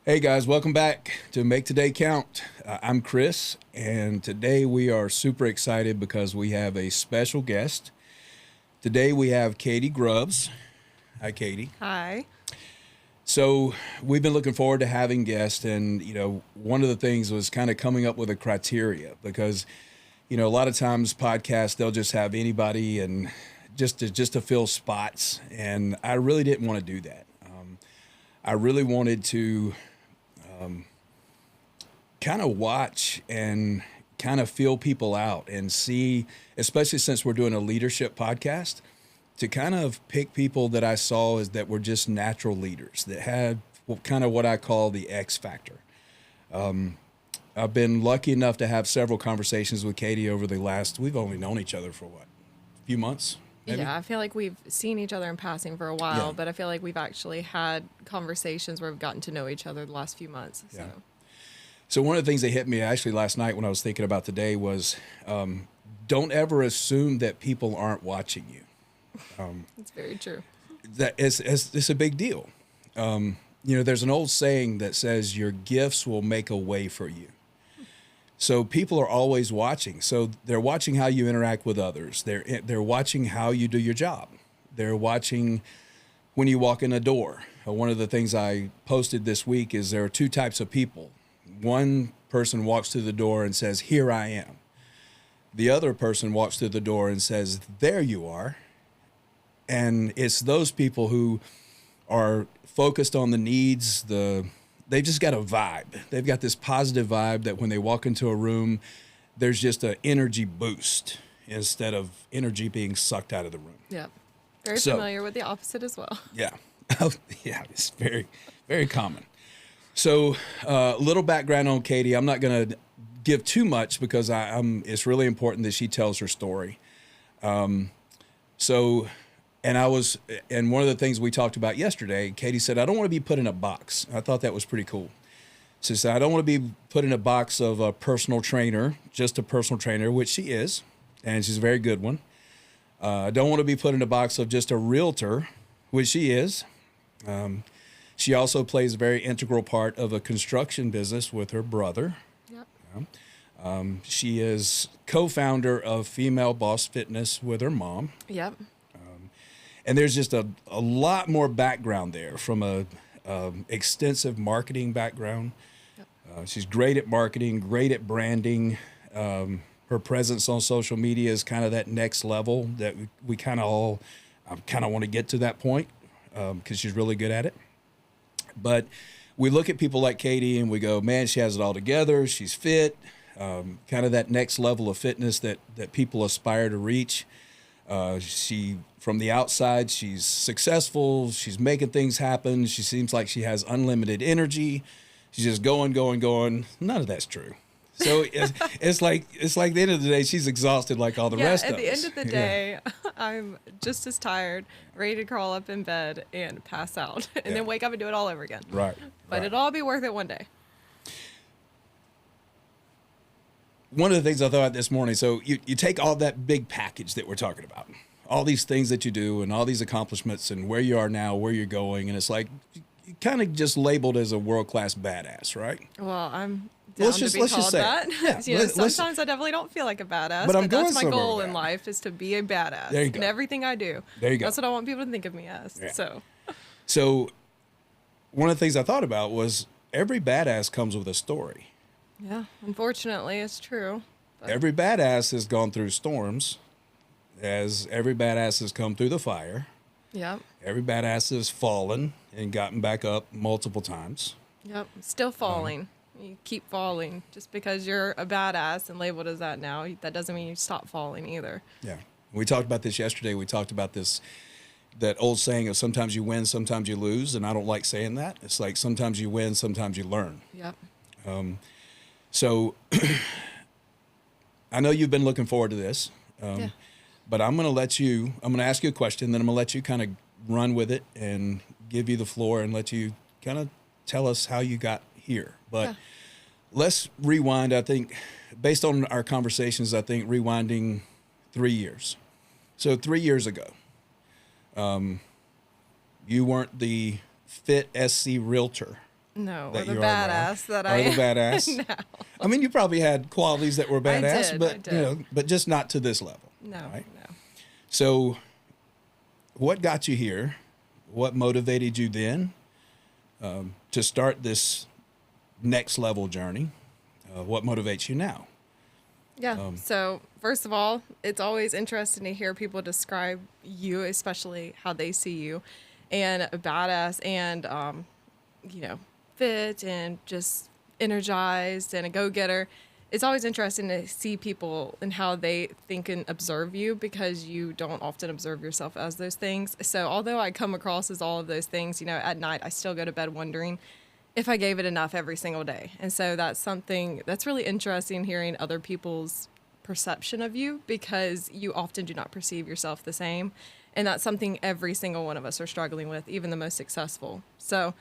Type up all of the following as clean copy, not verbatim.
Hey guys, welcome back to Make Today Count. I'm Chris, and today we are super excited because we have a special guest. Today we have Kaytie Grubbs. Hi, Kaytie. Hi. So we've been looking forward to having guests, and one of the things was kind of coming up with a criteria because, a lot of times podcasts they'll just have anybody and just to fill spots, and I really didn't want to do that. I really wanted to kind of watch and kind of feel people out and see, especially since we're doing a leadership podcast, to kind of pick people that I saw as that were just natural leaders that had kind of what I call the X factor. I've been lucky enough to have several conversations with Kaytie over we've only known each other for a few months? Maybe? Yeah, I feel like we've seen each other in passing for a while, Yeah. but I feel like we've actually had conversations where we've gotten to know each other the last few months. So. Yeah. So one of the things that hit me actually last night when I was thinking about today was don't ever assume that people aren't watching you. It's very true. It's a big deal. There's an old saying that says your gifts will make a way for you. So people are always watching. So they're watching how you interact with others. They're watching how you do your job. They're watching when you walk in a door. One of the things I posted this week is there are two types of people. One person walks through the door and says, "Here I am." The other person walks through the door and says, "There you are." And it's those people who are focused on the needs, they've just got a vibe. They've got this positive vibe that when they walk into a room, there's just an energy boost instead of energy being sucked out of the room. Yeah. Very familiar with the opposite as well. Yeah. Yeah, it's very, very common. So a little background on Kaytie. I'm not going to give too much because it's really important that she tells her story. And one of the things we talked about yesterday, Kaytie said, "I don't want to be put in a box." I thought that was pretty cool. She said, "I don't want to be put in a box of a personal trainer, just a personal trainer," which she is, and she's a very good one. I don't want to be put in a box of just a realtor, which she is. She also plays a very integral part of a construction business with her brother. Yep. She is co-founder of Female Boss Fitness with her mom. Yep. And there's just a lot more background there from a extensive marketing background. Yep. She's great at marketing, great at branding. Her presence on social media is kind of that next level that we kind of all kind of want to get to that point because she's really good at it. But we look at people like Kaytie and we go, man, she has it all together. She's fit, kind of that next level of fitness that people aspire to reach. From the outside, she's successful. She's making things happen. She seems like she has unlimited energy. She's just going. None of that's true. So it's like the end of the day, she's exhausted like all the rest of us. At the end of the day, I'm just as tired, ready to crawl up in bed and pass out and then wake up and do it all over again. Right. But it'll all be worth it one day. One of the things I thought this morning, so you take all that big package that we're talking about, all these things that you do and all these accomplishments and where you are now, where you're going, and it's like you kind of just labeled as a world-class badass, right? Well, I'm down to be called that. Yeah, sometimes I definitely don't feel like a badass, but that's my goal in life is to be a badass. There you go. In everything I do. There you go. That's what I want people to think of me as. Yeah. So one of the things I thought about was every badass comes with a story. Yeah, unfortunately, it's true. But every badass has gone through storms, as every badass has come through the fire. Yep. Every badass has fallen and gotten back up multiple times. Yep, still falling. You keep falling. Just because you're a badass and labeled as that now, that doesn't mean you stop falling either. Yeah. We talked about this yesterday. We talked about that old saying of sometimes you win, sometimes you lose, and I don't like saying that. It's like sometimes you win, sometimes you learn. Yep. So I know you've been looking forward to this, but I'm going to ask you a question, then I'm going to let you kind of run with it and give you the floor and let you kind of tell us how you got here. But let's rewind. I think based on our conversations, rewinding 3 years. So 3 years ago, you weren't the fit SC realtor No, or that the you are now. badass that Or I the am badass. now. I mean, you probably had qualities that were badass, I but did. but just not to this level. No, right? no. So, what got you here? What motivated you then to start this next level journey? What motivates you now? Yeah. So, first of all, it's always interesting to hear people describe you, especially how they see you, and a badass and, fit and just energized and a go getter. It's always interesting to see people and how they think and observe you because you don't often observe yourself as those things. So, although I come across as all of those things, at night I still go to bed wondering if I gave it enough every single day. And so that's something that's really interesting hearing other people's perception of you because you often do not perceive yourself the same. And that's something every single one of us are struggling with, even the most successful. So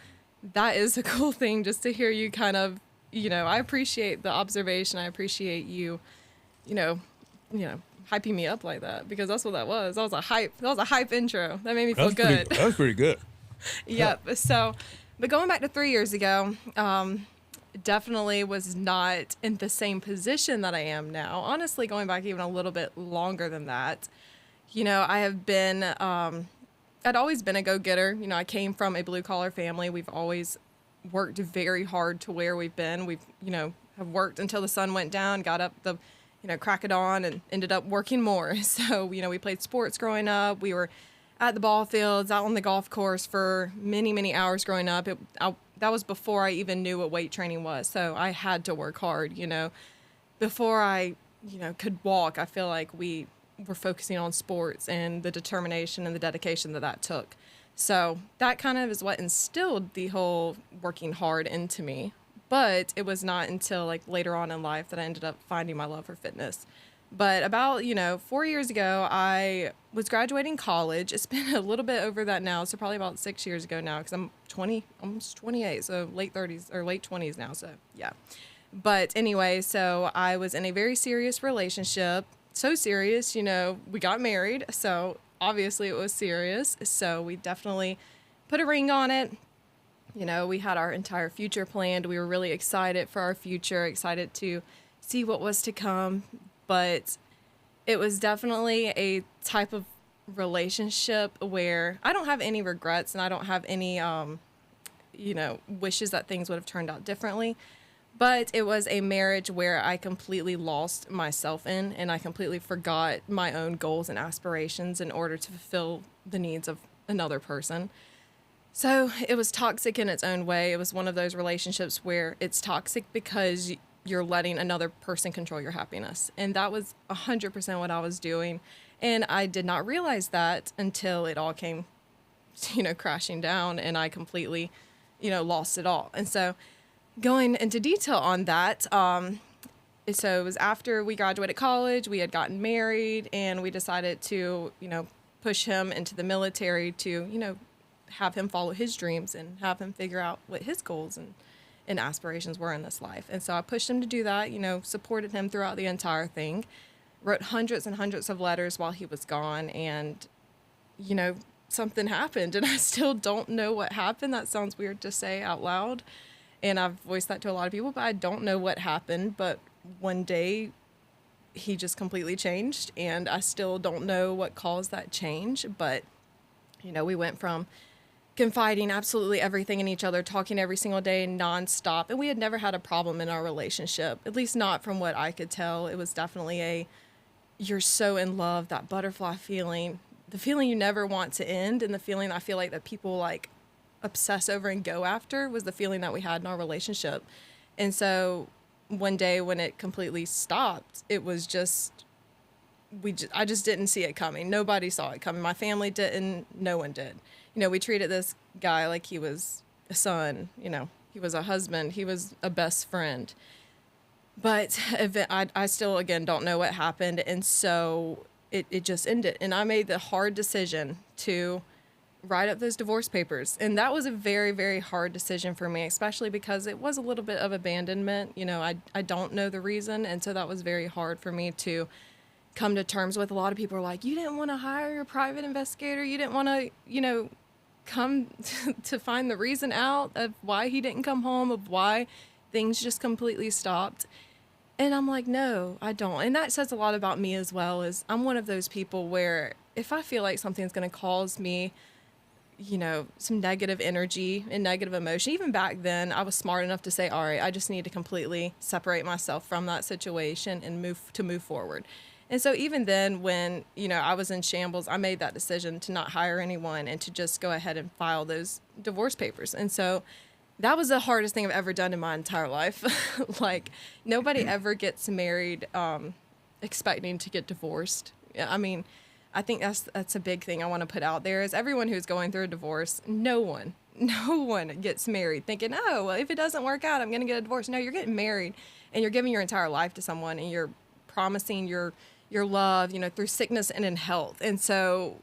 that is a cool thing just to hear you kind of, I appreciate the observation. I appreciate you, you know, hyping me up like that because that's what that was. That was a hype intro. That made me feel good. That was pretty good. Yep. So, but going back to 3 years ago, definitely was not in the same position that I am now. Honestly, going back even a little bit longer than that, I have been, I'd always been a go-getter. I came from a blue-collar family. We've always worked very hard to where we've been. We've, have worked until the sun went down, got up the, crack of dawn and ended up working more. So, we played sports growing up. We were at the ball fields, out on the golf course for many, many hours growing up. That was before I even knew what weight training was. So I had to work hard, Before I, could walk, I feel like we were focusing on sports and the determination and the dedication that took. So that kind of is what instilled the whole working hard into me. But it was not until like later on in life that I ended up finding my love for fitness. But about, 4 years ago, I was graduating college. It's been a little bit over that now, so probably about 6 years ago now, because I'm 20, almost 28, so late 30s or late 20s now, so yeah. But anyway, so I was in a very serious relationship, so serious, we got married, so obviously it was serious. So we definitely put a ring on it. We had our entire future planned. We were really excited for our future, excited to see what was to come. But it was definitely a type of relationship where I don't have any regrets and I don't have any, wishes that things would have turned out differently. But it was a marriage where I completely lost myself in and I completely forgot my own goals and aspirations in order to fulfill the needs of another person. So it was toxic in its own way. It was one of those relationships where it's toxic because you're letting another person control your happiness. And that was 100% what I was doing. And I did not realize that until it all came, crashing down and I completely, lost it all. And so going into detail on that, so it was after we graduated college, we had gotten married and we decided to, push him into the military to, have him follow his dreams and have him figure out what his goals and aspirations were in this life. And so I pushed him to do that, supported him throughout the entire thing, wrote hundreds and hundreds of letters while he was gone. And, something happened and I still don't know what happened. That sounds weird to say out loud. And I've voiced that to a lot of people, but I don't know what happened. But one day he just completely changed and I still don't know what caused that change. But, we went from confiding absolutely everything in each other, talking every single day, nonstop. And we had never had a problem in our relationship, at least not from what I could tell. It was definitely you're so in love, that butterfly feeling, the feeling you never want to end. And the feeling I feel like that people obsess over and go after was the feeling that we had in our relationship. And so one day when it completely stopped, it was just, I just didn't see it coming. Nobody saw it coming. My family didn't, no one did. We treated this guy like he was a son, he was a husband, he was a best friend. But I still, again, don't know what happened. And so it just ended. And I made the hard decision to write up those divorce papers. And that was a very, very hard decision for me, especially because it was a little bit of abandonment. I don't know the reason. And so that was very hard for me to come to terms with. A lot of people are like, you didn't want to hire a private investigator. You didn't want to, come to find the reason out of why he didn't come home, of why things just completely stopped. And I'm like, no, I don't. And that says a lot about me as well, is I'm one of those people where if I feel like something's going to cause me, some negative energy and negative emotion, even back then, I was smart enough to say, all right, I just need to completely separate myself from that situation and move forward. And so even then, when, I was in shambles, I made that decision to not hire anyone and to just go ahead and file those divorce papers. And so that was the hardest thing I've ever done in my entire life. Like, nobody ever gets married expecting to get divorced. I mean, I think that's a big thing I want to put out there, is everyone who's going through a divorce, no one gets married thinking, oh, well, if it doesn't work out, I'm going to get a divorce. No, you're getting married and you're giving your entire life to someone, and you're promising your love, through sickness and in health. And so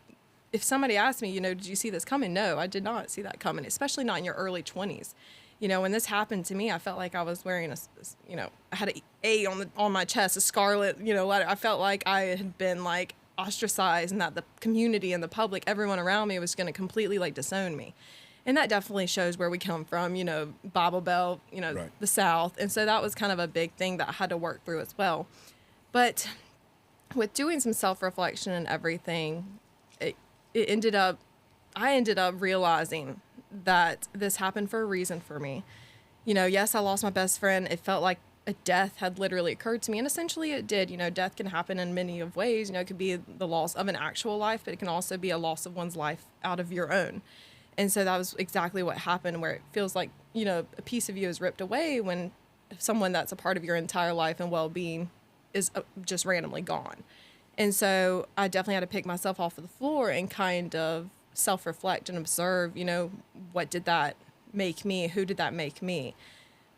if somebody asked me, did you see this coming? No, I did not see that coming, especially not in your early 20s. When this happened to me, I felt like I was wearing I had an A on my chest, a scarlet, letter. I felt like I had been like ostracized, and that the community and the public, everyone around me, was going to completely like disown me. And that definitely shows where we come from, Bible Belt, right. The South. And so that was kind of a big thing that I had to work through as well. But with doing some self-reflection and everything, I ended up realizing that this happened for a reason for me. Yes, I lost my best friend. It felt like a death had literally occurred to me, and essentially it did. Death can happen in many of ways. It could be the loss of an actual life, but it can also be a loss of one's life out of your own. And so that was exactly what happened, where it feels like, a piece of you is ripped away when someone that's a part of your entire life and well-being is just randomly gone. And so I definitely had to pick myself off of the floor and kind of self-reflect and observe, what did that make me? Who did that make me?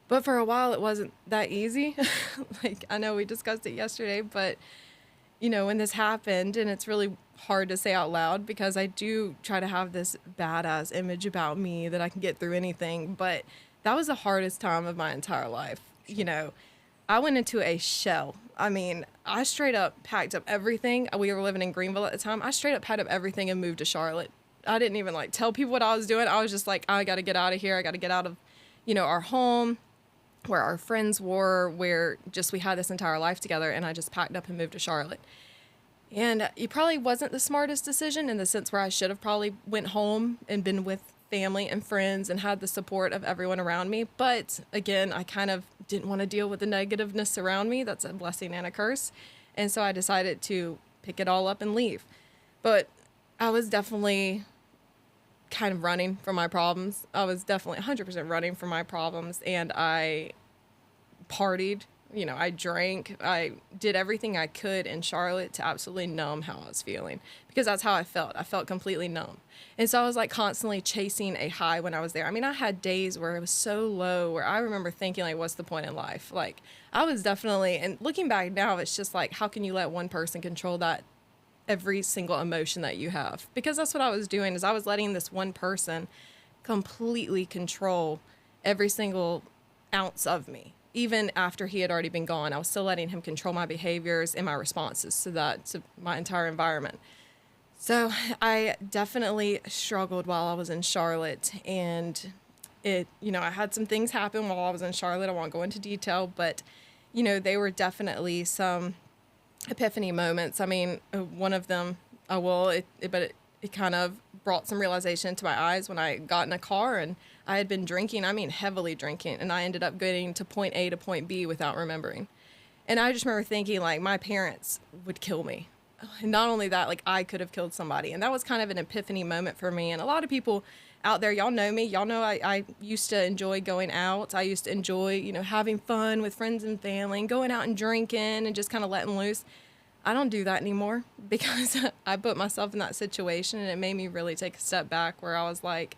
But for a while, it wasn't that easy. Like, I know we discussed it yesterday, but, when this happened, and it's really hard to say out loud because I do try to have this badass image about me that I can get through anything, but that was the hardest time of my entire life. I went into a shell. I mean, I straight up packed up everything. We were living in Greenville at the time. I straight up packed up everything and moved to Charlotte. I didn't even tell people what I was doing. I was just like, I got to get out of here. I got to get out of, our home, where our friends were, where just we had this entire life together, and I just packed up and moved to Charlotte. And it probably wasn't the smartest decision, in the sense where I should have probably went home and been with family and friends and had the support of everyone around me. But again, I kind of didn't want to deal with the negativeness around me. That's a blessing and a curse. And so I decided to pick it all up and leave. But I was definitely kind of running from my problems. I was definitely 100% running from my problems. And I partied, I drank, I did everything I could in Charlotte to absolutely numb how I was feeling, because that's how I felt. I felt completely numb. And so I was constantly chasing a high when I was there. I mean, I had days where it was so low, where I remember thinking what's the point in life? I was definitely, and looking back now, it's just how can you let one person control that every single emotion that you have? Because that's what I was doing, is I was letting this one person completely control every single ounce of me. Even after he had already been gone, I was still letting him control my behaviors and my responses to my entire environment. So I definitely struggled while I was in Charlotte, and I had some things happen while I was in Charlotte. I won't go into detail, but, they were definitely some epiphany moments. I mean, one of them, but it kind of brought some realization to my eyes when I got in a car and I had been drinking, heavily drinking, and I ended up getting to point A to point B without remembering. And I just remember thinking, my parents would kill me. And not only that, I could have killed somebody. And that was kind of an epiphany moment for me. And a lot of people out there, y'all know me. Y'all know I used to enjoy going out. I used to enjoy, having fun with friends and family and going out and drinking and just kind of letting loose. I don't do that anymore because I put myself in that situation, and it made me really take a step back, where I was like,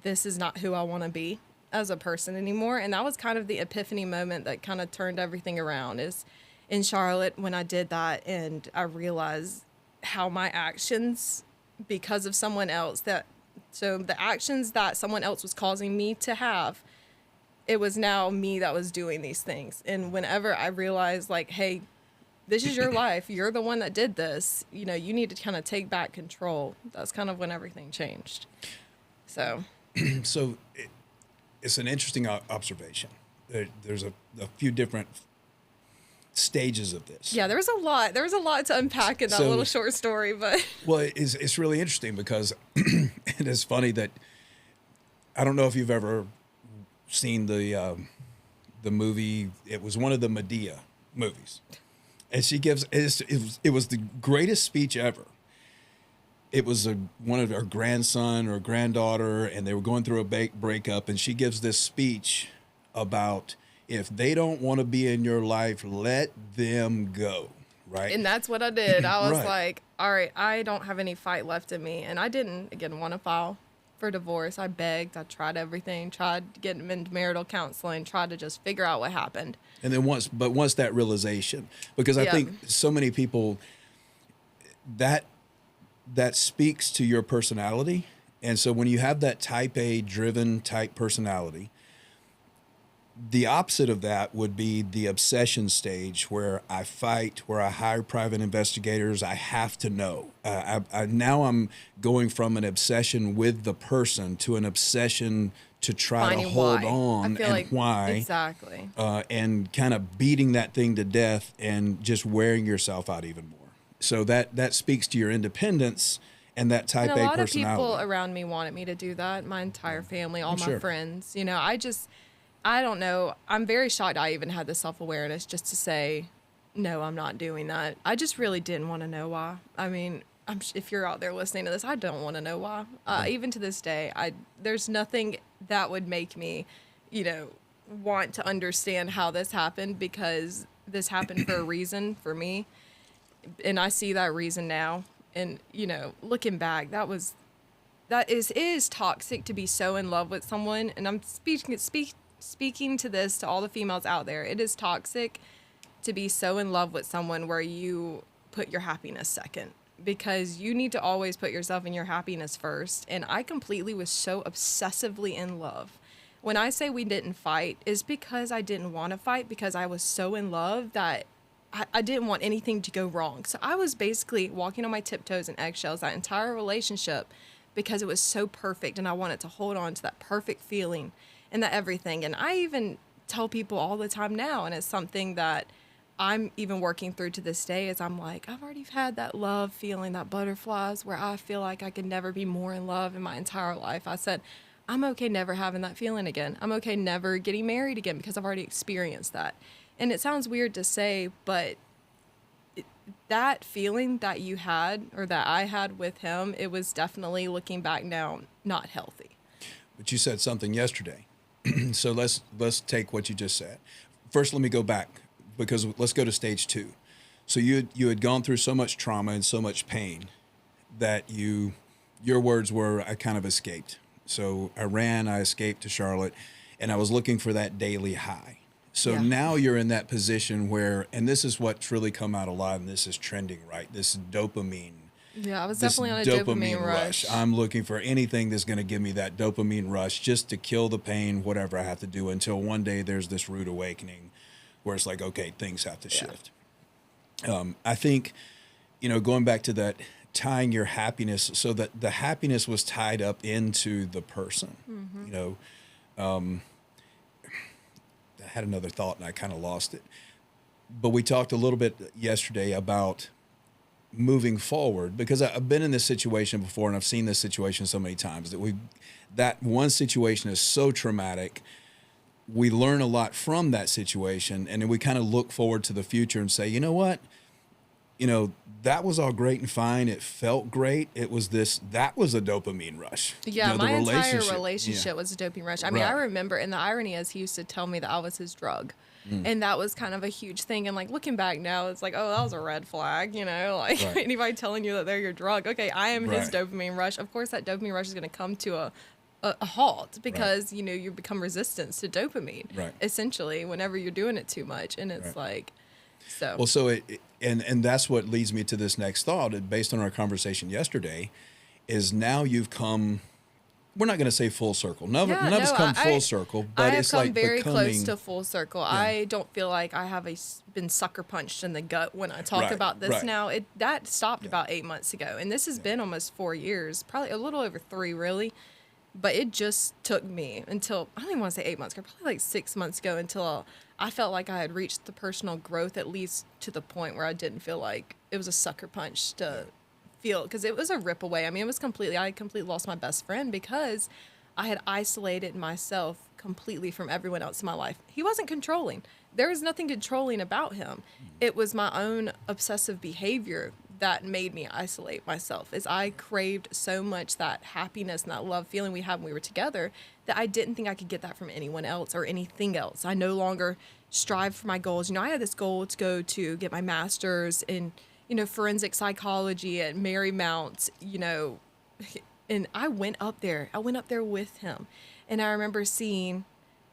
this is not who I want to be as a person anymore. And that was kind of the epiphany moment that kind of turned everything around, is in Charlotte when I did that, and I realized how my actions, because of someone else, so the actions that someone else was causing me to have, it was now me that was doing these things. And whenever I realized hey, this is your life, you're the one that did this, you need to kind of take back control. That's kind of when everything changed. So, So it's an interesting observation. There's a few different stages of this. yeah, there was a lot. There was a lot to unpack in that So- little short story, but Well, it's really interesting because it is funny that I don't know if you've ever seen the movie. It was one of the Medea movies, and she gives it was the greatest speech ever. It was one of her grandson or granddaughter, and they were going through a breakup, and she gives this speech about if they don't want to be in your life, let them go. Right. and that's what I did. I was Right. like, all right, I don't have any fight left in me, and I didn't again want to file for divorce. I begged, I tried everything, tried to get him into marital counseling, tried to just figure out what happened. And then once that realization, because I Yeah. think so many people that speaks to your personality. And so when you have that type A driven type personality, the opposite of that would be the obsession stage where I fight, where I hire private investigators. I have to know. Now I'm going from an obsession with the person to an obsession to try Finding to hold why. on I feel and like why. exactly. And kind of beating that thing to death and just wearing yourself out even more. So that speaks to your independence and that type And a A lot of personality. people around me wanted me to do that. My entire family, all I'm my sure. friends. You know, I don't know. I'm very shocked I even had the self-awareness just to say, no, I'm not doing that. I just really didn't want to know why. I mean, if you're out there listening to this, I don't want to know why. Even to this day, there's nothing that would make me, want to understand how this happened, because this happened for a reason for me. And I see that reason now. And, looking back, it is toxic to be so in love with someone. And I'm speaking to this to all the females out there. It is toxic to be so in love with someone where you put your happiness second, because you need to always put yourself and your happiness first. And I completely was so obsessively in love. When I say we didn't fight, is because I didn't want to fight, because I was so in love that I didn't want anything to go wrong. So I was basically walking on my tiptoes and eggshells that entire relationship, because it was so perfect and I wanted to hold on to that perfect feeling and that everything. And I even tell people all the time now, and it's something that I'm even working through to this day, is I'm like, I've already had that love feeling, that butterflies, where I feel like I could never be more in love in my entire life. I said, I'm okay never having that feeling again. I'm okay never getting married again, because I've already experienced that. And it sounds weird to say, but that feeling that you had, or that I had with him, it was definitely, looking back now, not healthy. But you said something yesterday. So let's take what you just said. First, let me go back, because let's go to stage 2. So you had gone through so much trauma and so much pain that your words were, I kind of escaped. So I escaped to Charlotte, and I was looking for that daily high. So Yeah. now you're in that position where, and this is what's really come out a lot, and this is trending, right? This dopamine. Yeah, I was This definitely on a dopamine rush. I'm looking for anything that's going to give me that dopamine rush, just to kill the pain, whatever I have to do, until one day there's this rude awakening where it's like, okay, things have to shift. I think, going back to that, tying your happiness, so that the happiness was tied up into the person. Mm-hmm. I had another thought and I kind of lost it. But we talked a little bit yesterday about moving forward, because I've been in this situation before, and I've seen this situation so many times that one situation is so traumatic. We learn a lot from that situation, and then we kind of look forward to the future and say, you know what? That was all great and fine. It felt great. That was a dopamine rush. Yeah, the my entire relationship. relationship Yeah. was a doping rush. I mean, I Right. remember, and the irony is, he used to tell me that I was his drug. And that was kind of a huge thing. And like, looking back now, it's like, oh, that was a red flag, like Right. anybody telling you that they're your drug. Okay, I am his Right. dopamine rush. Of course, that dopamine rush is going to come to a halt, because, you become resistant to dopamine, Right. essentially, whenever you're doing it too much. And it's like, so. Well, so and that's what leads me to this next thought, based on our conversation yesterday, is now you've come. We're not going to say full circle. None of us come full circle, but I have it's come like very becoming close to full circle. I don't feel like I have been sucker punched in the gut when I talk Right, about this right. now. That stopped about 8 months ago, and this has been almost 4 years, probably a little over 3, really. But it just took me until, I don't even want to say 8 months, probably like 6 months ago, until I felt like I had reached the personal growth, at least to the point where I didn't feel like it was a sucker punch to feel, because it was a rip away. I mean, I completely lost my best friend because I had isolated myself completely from everyone else in my life. He wasn't controlling. There was nothing controlling about him. It was my own obsessive behavior that made me isolate myself, as I craved so much that happiness and that love feeling we had when we were together, that I didn't think I could get that from anyone else or anything else. I no longer strive for my goals. You know, I had this goal to go to get my master's in, forensic psychology at Marymount, and I went up there. I went up there with him. And I remember seeing,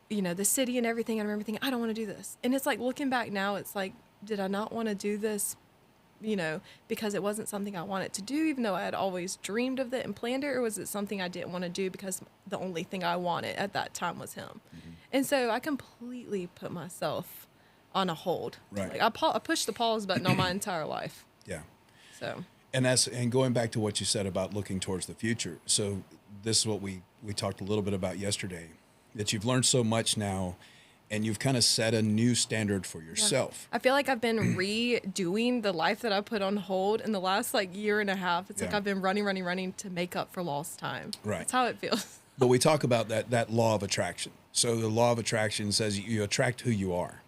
the city and everything. I remember thinking, I don't want to do this. And it's like, looking back now, it's like, did I not want to do this, because it wasn't something I wanted to do, even though I had always dreamed of it and planned it? Or was it something I didn't want to do because the only thing I wanted at that time was him? Mm-hmm. And so I completely put myself on a hold. Right. Like I pushed the pause button on my entire life. Yeah. So. And going back to what you said about looking towards the future. So this is what we talked a little bit about yesterday, that you've learned so much now, and you've kind of set a new standard for yourself. Yeah. I feel like I've been redoing the life that I put on hold in the last year and a half. It's like I've been running to make up for lost time. Right. That's how it feels. But we talk about that law of attraction. So the law of attraction says you attract who you are.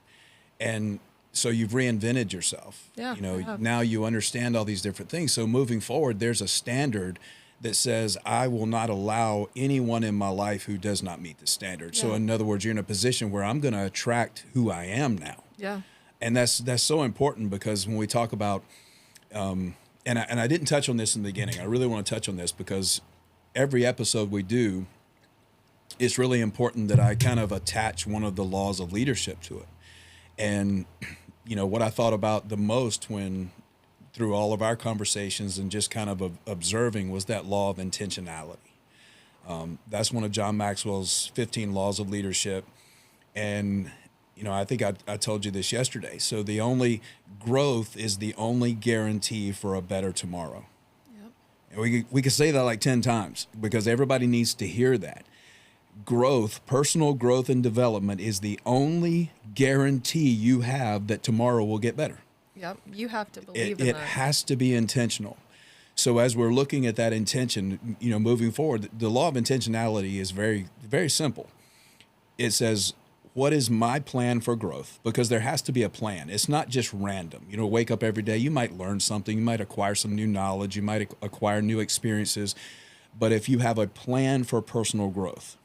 And so you've reinvented yourself. Yeah. Now you understand all these different things. So moving forward, there's a standard that says, I will not allow anyone in my life who does not meet the standard. Yeah. So in other words, you're in a position where I'm going to attract who I am now. Yeah. And that's so important, because when we talk about, and I didn't touch on this in the beginning. I really want to touch on this, because every episode we do, it's really important that I kind of attach one of the laws of leadership to it. And, what I thought about the most through all of our conversations and just kind of observing, was that law of intentionality. That's one of John Maxwell's 15 laws of leadership. And, I think I told you this yesterday. So the only growth is the only guarantee for a better tomorrow. Yep. And we could say that like 10 times, because everybody needs to hear that. Growth, personal growth and development, is the only guarantee you have that tomorrow will get better. Yep, you have to believe in that. It has to be intentional. So as we're looking at that intention, moving forward, the law of intentionality is very, very simple. It says, what is my plan for growth? Because there has to be a plan. It's not just random. Wake up every day. You might learn something. You might acquire some new knowledge. You might acquire new experiences. But if you have a plan for personal growth,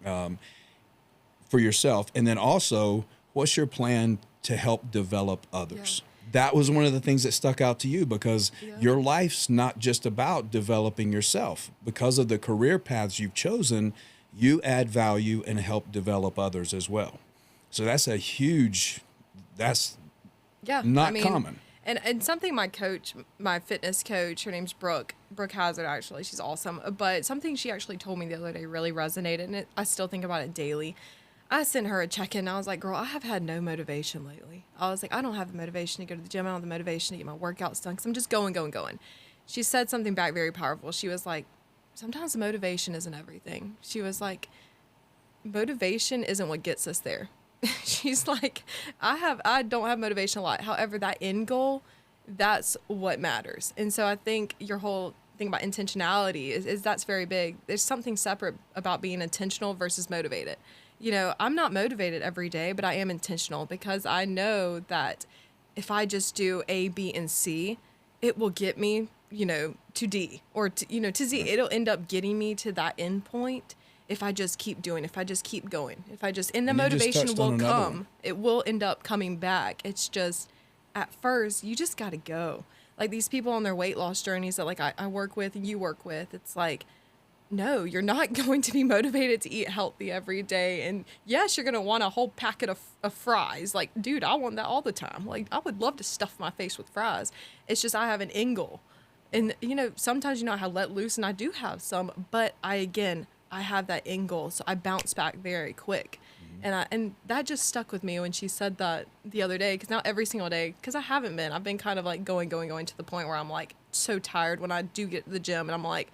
for yourself, and then also, what's your plan to help develop others? Yeah. That was one of the things that stuck out to you, because your life's not just about developing yourself. Because of the career paths you've chosen, you add value and help develop others as well. So that's that's not common. And something my fitness coach, her name's Brooke Hazard, actually, she's awesome. But something she actually told me the other day really resonated, and I still think about it daily. I sent her a check-in. I was like, girl, I have had no motivation lately. I was like, I don't have the motivation to go to the gym. I don't have the motivation to get my workouts done, because I'm just going. She said something back very powerful. She was like, sometimes motivation isn't everything. She was like, motivation isn't what gets us there. She's like, I don't have motivation a lot. However, that end goal, that's what matters. And so I think your whole thing about intentionality is that's very big. There's something separate about being intentional versus motivated. I'm not motivated every day, but I am intentional, because I know that if I just do A, B, and C, it will get me, to D, or to Z. It'll end up getting me to that end point if I just keep doing, if I just keep going. And the motivation will come. It will end up coming back. It's just, at first, you just got to go. Like these people on their weight loss journeys that I work with and you work with, it's like, no, you're not going to be motivated to eat healthy every day. And yes, you're going to want a whole packet of fries. Like, dude, I want that all the time. Like, I would love to stuff my face with fries. It's just I have an end goal. And, sometimes, I let loose, and I do have some. But I have that end goal. So I bounce back very quick. Mm-hmm. And that just stuck with me when she said that the other day. Because now every single day, because I've been kind of like going to the point where I'm like so tired when I do get to the gym. And I'm like,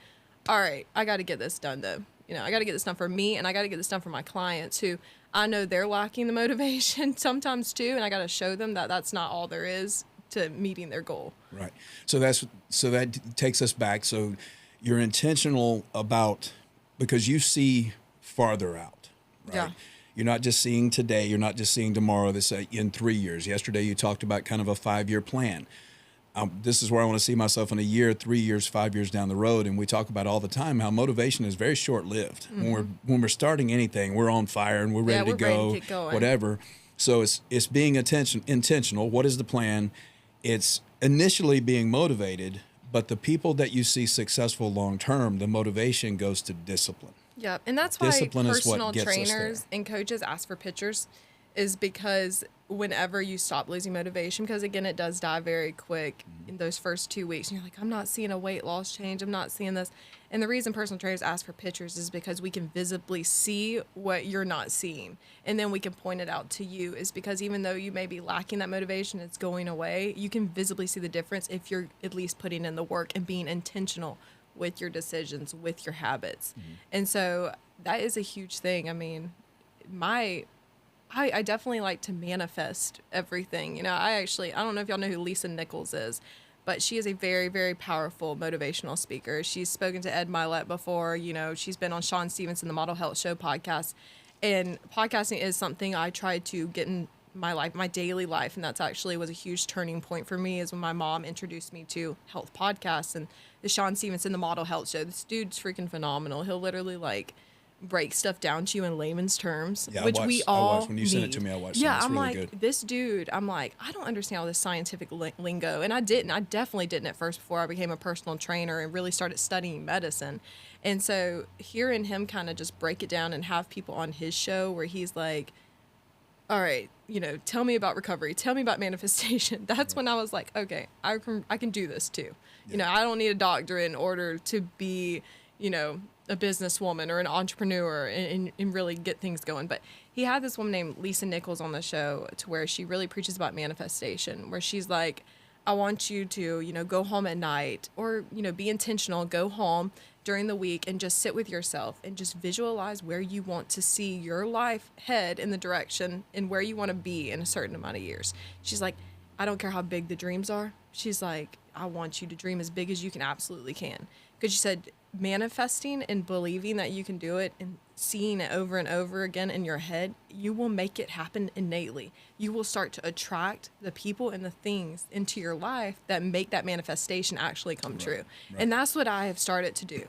all right, I got to get this done, though. You know, I got to get this done for me, and I got to get this done for my clients who I know they're lacking the motivation sometimes too, and I got to show them that that's not all there is to meeting their goal. Right. So that takes us back. So you're intentional about, because you see farther out, right? Yeah. You're not just seeing today. You're not just seeing tomorrow. This in 3 years. Yesterday you talked about kind of a 5-year plan. This is where I want to see myself in a year, 3 years, 5 years down the road. And we talk about all the time how motivation is very short-lived. When we're starting anything, we're on fire and we're ready to go, ready to get going. whatever. So it's being intentional. What is the plan? It's initially being motivated, but the people that you see successful long-term, the motivation goes to discipline. Yeah, and that's why Discipline is what personal gets us trainers there. and coaches ask for pictures, is because whenever you stop losing motivation, because again, it does die very quick in those first 2 weeks, and you're like, I'm not seeing a weight loss change, I'm not seeing this. And the reason personal trainers ask for pictures is because we can visibly see what you're not seeing, and then we can point it out to you, is because even though you may be lacking that motivation, it's going away, you can visibly see the difference if you're at least putting in the work and being intentional with your decisions, with your habits. And so that is a huge thing. I mean, I definitely like to manifest everything. You know, I don't know if y'all know who Lisa Nichols is, but she is a very, very powerful motivational speaker. She's spoken to Ed Milet before. You know, she's been on Sean Stevenson, the Model Health Show podcast. And podcasting is something I tried to get in my life, my daily life. And that's actually was a huge turning point for me, is when my mom introduced me to health podcasts and the Sean Stevenson, the Model Health Show. This dude's freaking phenomenal. He'll literally like break stuff down to you in layman's terms, Yeah, which we all I watched. When you sent it to me, I watched it. It's I'm really like, good. this dude, I'm like, I don't understand all this scientific lingo. And I definitely didn't at first before I became a personal trainer and really started studying medicine. And so hearing him kind of just break it down and have people on his show where he's like, all right, you know, tell me about recovery, tell me about manifestation. That's when I was like, okay, I can do this too. Yeah. You know, I don't need a doctorate in order to be, you know, a businesswoman or an entrepreneur and really get things going. But he had this woman named Lisa Nichols on the show, to where she really preaches about manifestation, where she's like, I want you to, you know, go home at night, or, you know, be intentional, go home during the week and just sit with yourself and just visualize where you want to see your life head in the direction and where you want to be in a certain amount of years. She's like, I don't care how big the dreams are. She's like, I want you to dream as big as you can absolutely can. Because she said manifesting and believing that you can do it and seeing it over and over again in your head, you will make it happen innately. You will start to attract the people and the things into your life that make that manifestation actually come true. Right. And that's what I have started to do.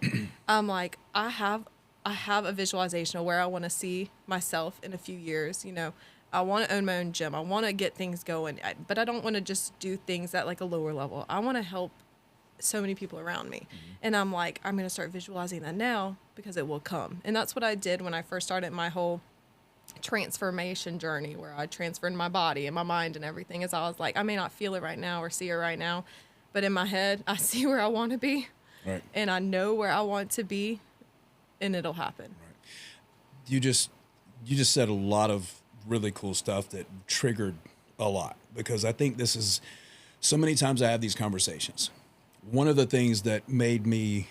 I'm like, I have a visualization of where I want to see myself in a few years. You know, I want to own my own gym. I want to get things going, but I don't want to just do things at like a lower level. I want to help so many people around me. And I'm like, I'm going to start visualizing that now, because it will come. And that's what I did when I first started my whole transformation journey, where I transferred my body and my mind and everything. As I was like, I may not feel it right now or see it right now, but in my head, I see where I want to be. Right. And I know where I want to be, and it'll happen. Right. You just said a lot of really cool stuff that triggered a lot, because I think this is, so many times I have these conversations. One of the things that made my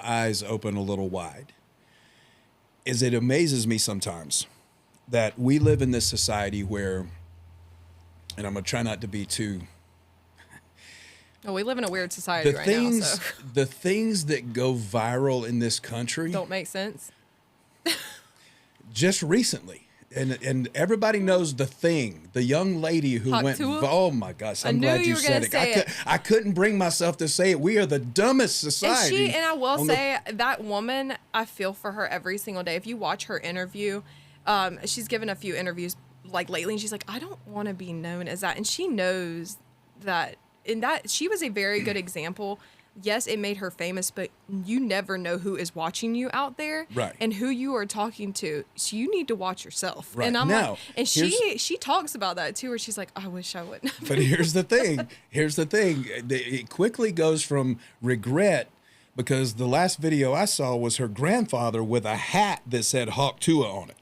eyes open a little wide is it amazes me sometimes that we live in this society where, and I'm going to try not to be too... Oh, we live in a weird society right now. So. The things that go viral in this country... don't make sense. Just recently. And everybody knows The Thing, the young lady who went, oh my gosh, I'm glad you said it. I couldn't bring myself to say it. We are the dumbest society. And I will say, that woman, I feel for her every single day. If you watch her interview, she's given a few interviews like lately, and she's like, I don't want to be known as that. And she knows that, in that she was a very good example. Yes, it made her famous, but you never know who is watching you out there, right? And who you are talking to. So you need to watch yourself. Right. And I'm now, like, and she talks about that too, where she's like, I wish I wouldn't. But here's the thing. It quickly goes from regret, because the last video I saw was her grandfather with a hat that said Hawk Tua on it.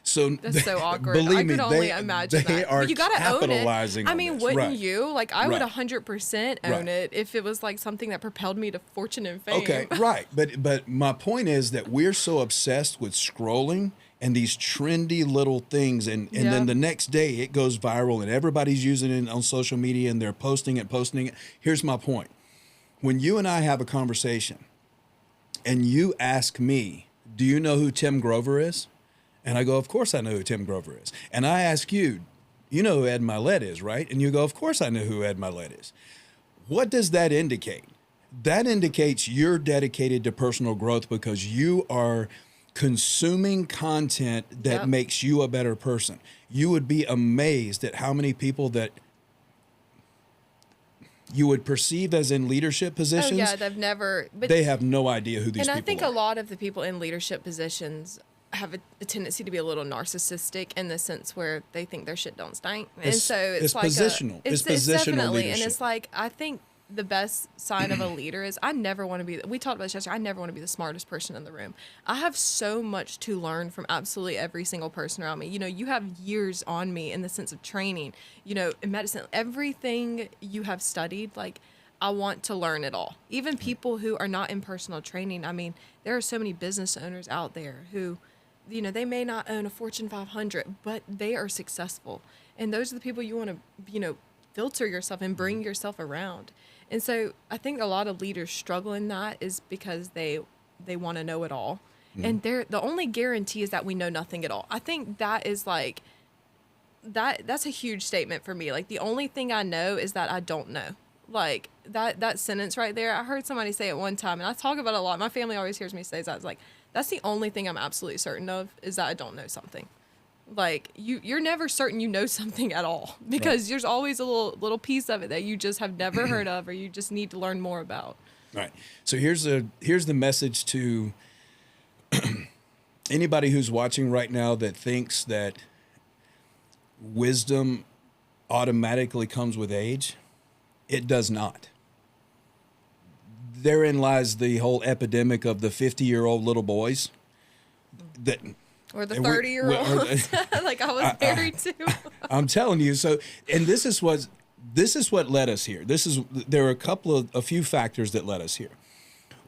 So That's so awkward. Believe I me, could only imagine they that. are But you gotta own it. capitalizing I on mean, this. wouldn't Right. you? Like, I would Right. 100% own Right. it if it was like something that propelled me to fortune and fame. Okay, right. But my point is that we're so obsessed with scrolling and these trendy little things, and Yeah. then the next day it goes viral and everybody's using it on social media and they're posting it. Here's my point. When you and I have a conversation and you ask me, do you know who Tim Grover is? And I go, of course I know who Tim Grover is. And I ask you, you know who Ed Milet is, right? And you go, of course I know who Ed Milet is. What does that indicate? That indicates you're dedicated to personal growth because you are consuming content that Yep. makes you a better person. You would be amazed at how many people that you would perceive as in leadership Oh positions. yeah, they've never. But They have no idea who these and people I think are. a lot of the people in leadership positions have a tendency to be a little narcissistic in the sense where they think their shit don't stink, and It's- so it's it's like positional. It's positional definitely, and leadership. it's like I think the best sign of a leader is I never want to be. We talked about this yesterday. I never want to be the smartest person in the room. I have so much to learn from absolutely every single person around me. You know, you have years on me in the sense of training. You know, in medicine, everything you have studied, like. I want to learn it all. Even people who are not in personal training. I mean, there are so many business owners out there who, you know, they may not own a Fortune 500, but they are successful. And those are the people you want to, you know, filter yourself and bring yourself around. And so I think a lot of leaders struggle in that is because they want to know it all. And the only guarantee is that we know nothing at all. I think that is like, that's a huge statement for me. Like the only thing I know is that I don't know. Like that sentence right there, I heard somebody say it one time, and I talk about it a lot. My family always hears me say that. It's like, that's the only thing I'm absolutely certain of is that I don't know something. Like you're never certain you know something at all because there's always a little piece of it that you just have never heard of or you just need to learn more about. Right. So here's the message to anybody who's watching right now that thinks that wisdom automatically comes with age. It does not. Therein lies the whole epidemic of the 50-year-old little boys that Or the and we're- 30-year-olds, like I was married to. I'm telling you. So, and this is what led us here. There are a few factors that led us here.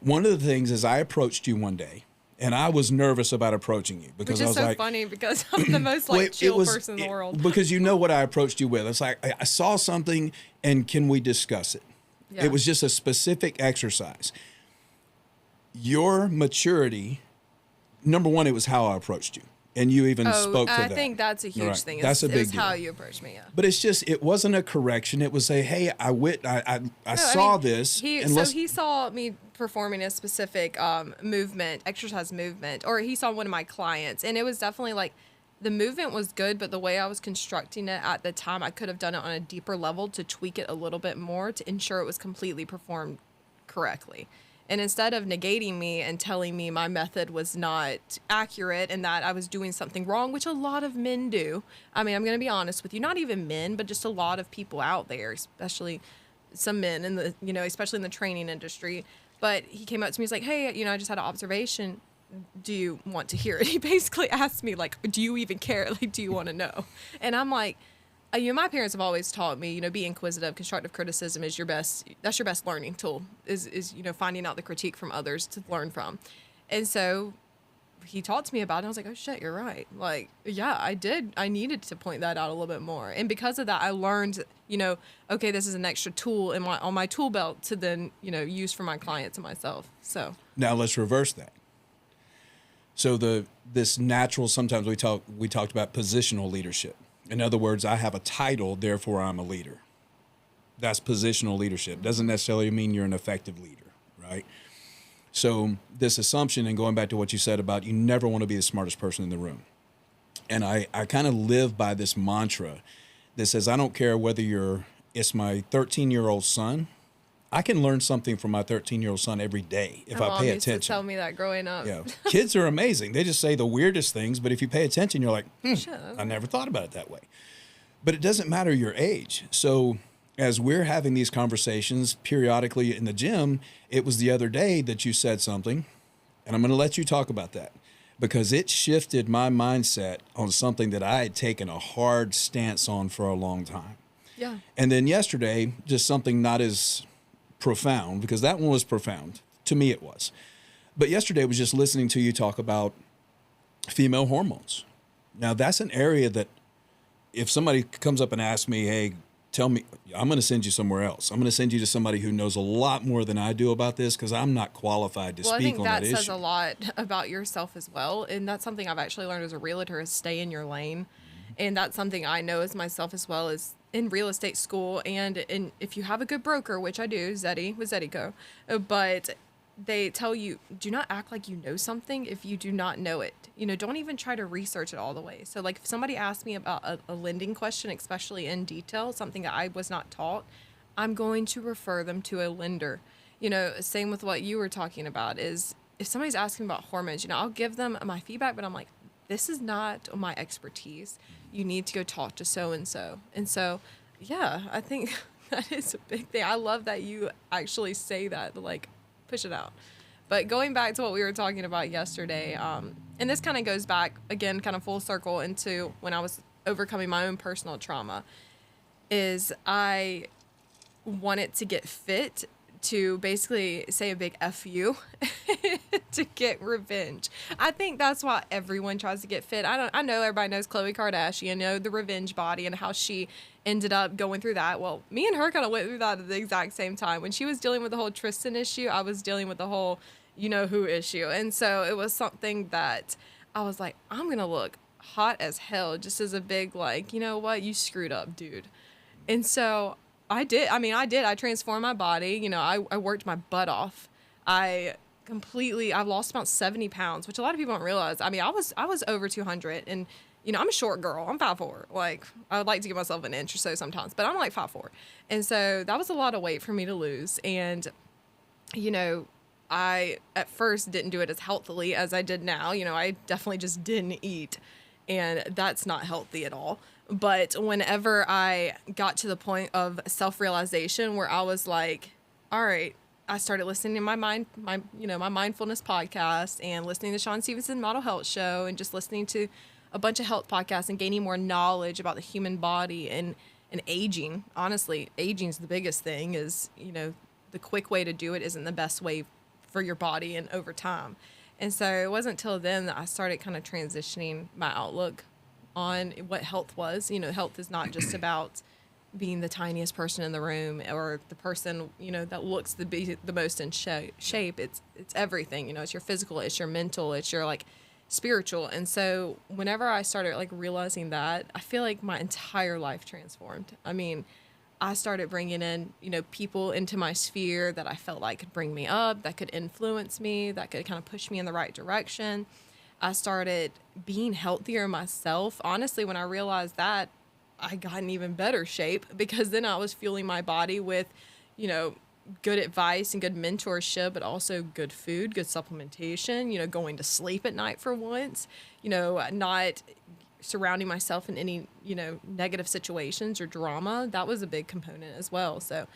One of the things is I approached you one day, and I was nervous about approaching you because Which I is was so like, funny because I'm the most like chill person in the world. Because you know what I approached you with. It's like I saw something, and can we discuss it? Yeah. It was just a specific exercise. Your maturity, number one, it was how I approached you. And you even spoke to I that. think that's a huge Right. thing. That's a big is deal. how you approach me. Yeah. But it's just, it wasn't a correction. It was a, hey, I saw this. He saw me performing a specific exercise movement, or he saw one of my clients, and it was definitely like the movement was good, but the way I was constructing it at the time, I could have done it on a deeper level to tweak it a little bit more to ensure it was completely performed correctly. And instead of negating me and telling me my method was not accurate and that I was doing something wrong, which a lot of men do. I mean, I'm going to be honest with you, not even men, but just a lot of people out there, especially some men in the, you know, especially in the training industry. But he came up to me, he's like, hey, you know, I just had an observation. Do you want to hear it? He basically asked me, like, do you even care? Like, do you want to know? And I'm like, you know, my parents have always taught me, you know, be inquisitive. Constructive criticism is that's your best learning tool is, you know, finding out the critique from others to learn from. And so he talked to me about it. And I was like, oh shit, you're right. Like, yeah, I did. I needed to point that out a little bit more. And because of that, I learned, you know, okay, this is an extra tool on my tool belt to then, you know, use for my clients and myself. So Now let's reverse that. So this natural, sometimes we talked about positional leadership. In other words, I have a title, therefore I'm a leader. That's positional leadership. Doesn't necessarily mean you're an effective leader, right? So this assumption, and going back to what you said about you never want to be the smartest person in the room. And I kind of live by this mantra that says, I don't care whether it's my 13-year-old son. I can learn something from my 13-year-old son every day if I pay used to attention. tell me that growing up. Yeah, kids are amazing. They just say the weirdest things, but if you pay attention, you're like, I never thought about it that way. But it doesn't matter your age. So as we're having these conversations periodically in the gym, it was the other day that you said something, and I'm going to let you talk about that. because it shifted my mindset on something that I had taken a hard stance on for a long time. Yeah. And then yesterday, just something not as profound, because that one was profound. To me, it was. But yesterday was just listening to you talk about female hormones. Now, that's an area that if somebody comes up and asks me, hey, tell me, I'm going to send you somewhere else. I'm going to send you to somebody who knows a lot more than I do about this, because I'm not qualified to speak on that issue. I think that says a lot about yourself as well. And that's something I've actually learned as a realtor, is stay in your lane. And that's something I know as myself as well, as in real estate school. And if you have a good broker, which I do, Zeddy with Zeddy but they tell you, do not act like you know something if you do not know it. Don't even try to research it all the way. So like if somebody asks me about a lending question, especially in detail, something that I was not taught, I'm going to refer them to a lender. Same with what you were talking about, is if somebody's asking about hormones, I'll give them my feedback, but I'm like, this is not my expertise. You need to go talk to so-and-so. And so, yeah, I think that is a big thing. I love that you actually say that, like, push it out. But going back to what we were talking about yesterday, and this kind of goes back, again, kind of full circle into when I was overcoming my own personal trauma, is I wanted to get fit to basically say a big F you to get revenge. I think that's why everyone tries to get fit. I know everybody knows Khloe Kardashian, the revenge body and how she ended up going through that. Well, me and her kind of went through that at the exact same time. When she was dealing with the whole Tristan issue, I was dealing with the whole who issue. And so it was something that I was like, I'm going to look hot as hell, just as a big, like, you know what, you screwed up, dude. And so I did. I transformed my body. I worked my butt off. I've lost about 70 pounds, which a lot of people don't realize. I was over 200, and, I'm a short girl. I'm 5'4". Like, I would like to give myself an inch or so sometimes, but I'm like 5'4". And so that was a lot of weight for me to lose. And, I at first didn't do it as healthily as I did now. I definitely just didn't eat, and that's not healthy at all. But whenever I got to the point of self-realization where I was like, all right, I started listening to my mindfulness podcast and listening to Sean Stevenson Model Health Show and just listening to a bunch of health podcasts and gaining more knowledge about the human body and aging. Honestly, aging's the biggest thing. Is, the quick way to do it isn't the best way for your body and over time. And so it wasn't until then that I started kind of transitioning my outlook on what health was. Health is not just about being the tiniest person in the room or the person, that looks the most in shape. It's everything, it's your physical, it's your mental, it's your like spiritual. And so whenever I started like realizing that, I feel like my entire life transformed. I started bringing in, people into my sphere that I felt like could bring me up, that could influence me, that could kind of push me in the right direction. I started being healthier myself. Honestly, when I realized that, I got in even better shape, because then I was fueling my body with, good advice and good mentorship, but also good food, good supplementation, going to sleep at night for once, not surrounding myself in any, negative situations or drama. That was a big component as well. So,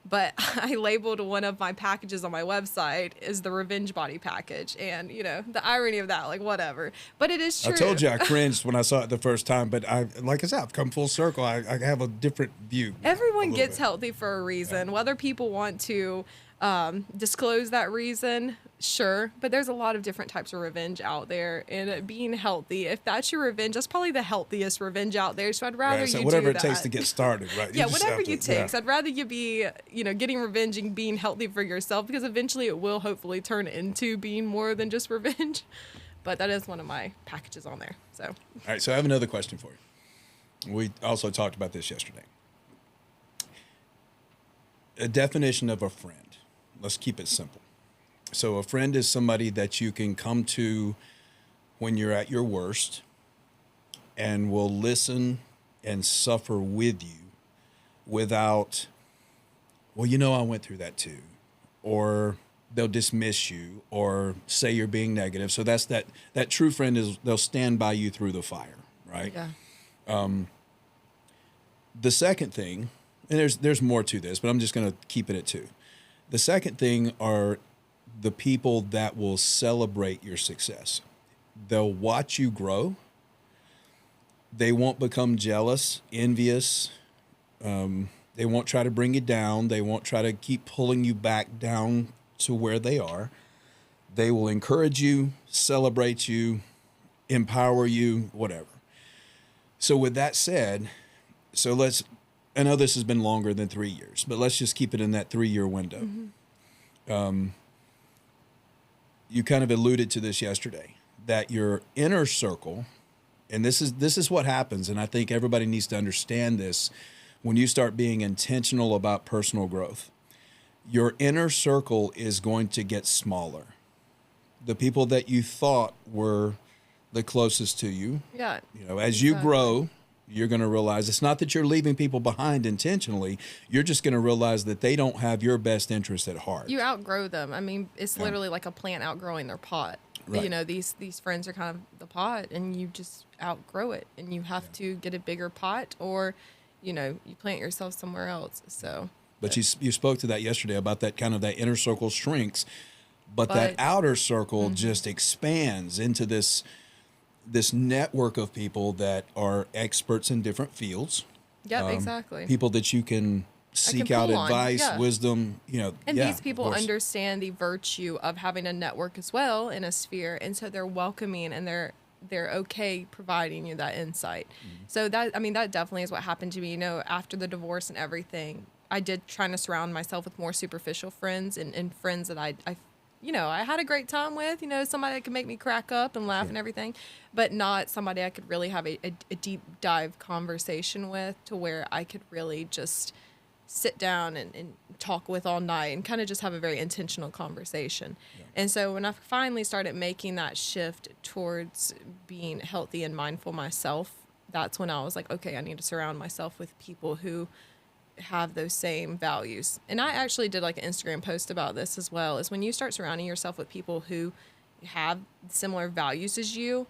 but I labeled one of my packages on my website as the revenge body package. And, the irony of that, like, whatever. But it is true. I told you I cringed when I saw it the first time, but like I said, I've come full circle. I have a different view. Everyone gets healthy for a reason. Yeah. Whether people want to disclose that reason, sure. But there's a lot of different types of revenge out there. And being healthy, if that's your revenge, that's probably the healthiest revenge out there. So I'd rather you do that. Whatever it takes to get started, right? Yeah, whatever it takes. I'd rather you be, getting revenge and being healthy for yourself, because eventually it will hopefully turn into being more than just revenge. But that is one of my packages on there. So. All right. So I have another question for you. We also talked about this yesterday. A definition of a friend. Let's keep it simple. So a friend is somebody that you can come to when you're at your worst and will listen and suffer with you without, well, I went through that too. Or they'll dismiss you or say you're being negative. So that's that true friend is they'll stand by you through the fire, right? Yeah. The second thing, and there's more to this, but I'm just going to keep it at two. The second thing are the people that will celebrate your success. They'll watch you grow. They won't become jealous, envious. They won't try to bring you down. They won't try to keep pulling you back down to where they are. They will encourage you, celebrate you, empower you, whatever. So with that said, I know this has been longer than 3 years, but let's just keep it in that 3-year window. You kind of alluded to this yesterday, that your inner circle, and this is what happens, and I think everybody needs to understand this when you start being intentional about personal growth. Your inner circle is going to get smaller. The people that you thought were the closest to you, as you grow, you're going to realize it's not that you're leaving people behind intentionally. You're just going to realize that they don't have your best interest at heart. You outgrow them. I mean, it's literally like a plant outgrowing their pot. Right. You know, these friends are kind of the pot, and you just outgrow it, and you have to get a bigger pot, or, you plant yourself somewhere else. So. But you spoke to that yesterday about that kind of that inner circle shrinks, but that outer circle just expands into this network of people that are experts in different fields. Yep, exactly. People that you can seek out advice, wisdom, And these people understand the virtue of having a network as well in a sphere, and so they're welcoming, and they're okay providing you that insight. So that definitely is what happened to me. After the divorce and everything, I did trying to surround myself with more superficial friends and friends that I had a great time with, somebody that could make me crack up and laugh and everything, but not somebody I could really have a deep dive conversation with, to where I could really just sit down and talk with all night and kind of just have a very intentional conversation. Yeah. And so when I finally started making that shift towards being healthy and mindful myself, that's when I was like, okay, I need to surround myself with people who have those same values. And I actually did like an Instagram post about this as well, is when you start surrounding yourself with people who have similar values as you,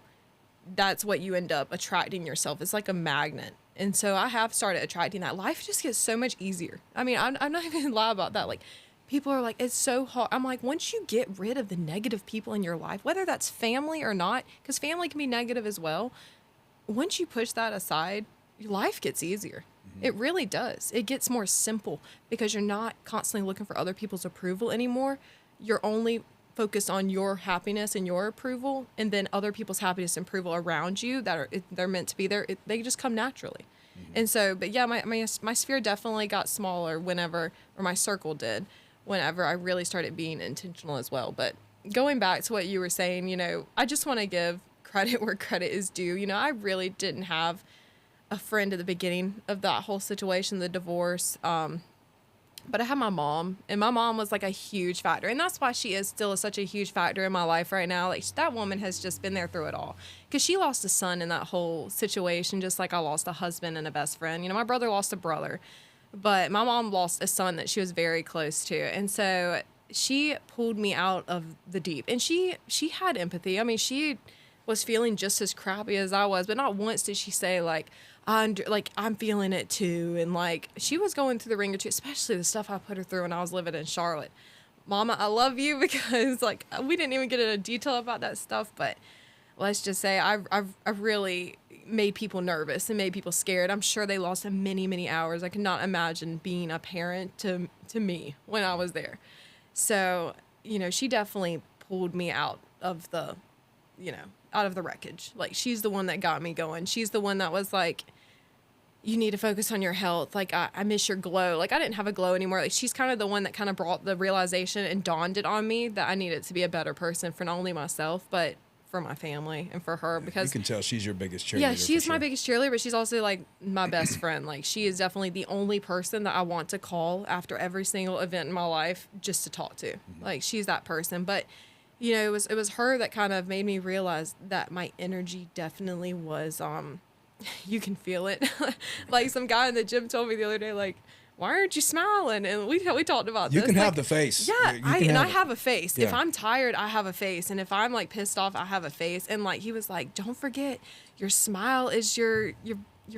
that's what you end up attracting yourself. It's like a magnet. And so I have started attracting that. Life just gets so much easier. I mean, I'm not even lie about that. Like, people are like, it's so hard. I'm like, once you get rid of the negative people in your life, whether that's family or not, because family can be negative as well, once you push that aside, your life gets easier. It really does. It gets more simple, because you're not constantly looking for other people's approval anymore. You're only focused on your happiness and your approval, and then other people's happiness and approval around you they're meant to be there. They just come naturally. And so, but yeah, my sphere definitely got smaller or my circle did, whenever I really started being intentional as well. But going back to what you were saying, I just want to give credit where credit is due. I really didn't have a friend at the beginning of that whole situation, the divorce. But I had my mom, and my mom was like a huge factor. And that's why she is still such a huge factor in my life right now. Like, that woman has just been there through it all, because she lost a son in that whole situation, just like I lost a husband and a best friend. My brother lost a brother, but my mom lost a son that she was very close to. And so she pulled me out of the deep, and she had empathy. I mean, she was feeling just as crappy as I was, but not once did she say I'm feeling it too. And like, she was going through the ringer too, especially the stuff I put her through when I was living in Charlotte. Mama, I love you, because like, we didn't even get into detail about that stuff, but let's just say I've really made people nervous and made people scared. I'm sure they lost many, many hours. I could not imagine being a parent to me when I was there. So, she definitely pulled me out of the wreckage. Like, she's the one that got me going. She's the one that was like, you need to focus on your health. Like, I miss your glow. Like, I didn't have a glow anymore. Like, she's kind of the one that kind of brought the realization and dawned it on me that I needed to be a better person for not only myself, but for my family and for her. Because you can tell she's your biggest cheerleader. Yeah, she's my biggest cheerleader, but she's also like my best friend. Like, she is definitely the only person that I want to call after every single event in my life just to talk to. Like, she's that person. But it was her that kind of made me realize that my energy definitely was, you can feel it. Like, some guy in the gym told me the other day, like, why aren't you smiling? And we talked about this. You can have the face. Yeah, I have a face. Yeah. If I'm tired, I have a face. And if I'm like pissed off, I have a face. And like, he was like, don't forget, your smile is your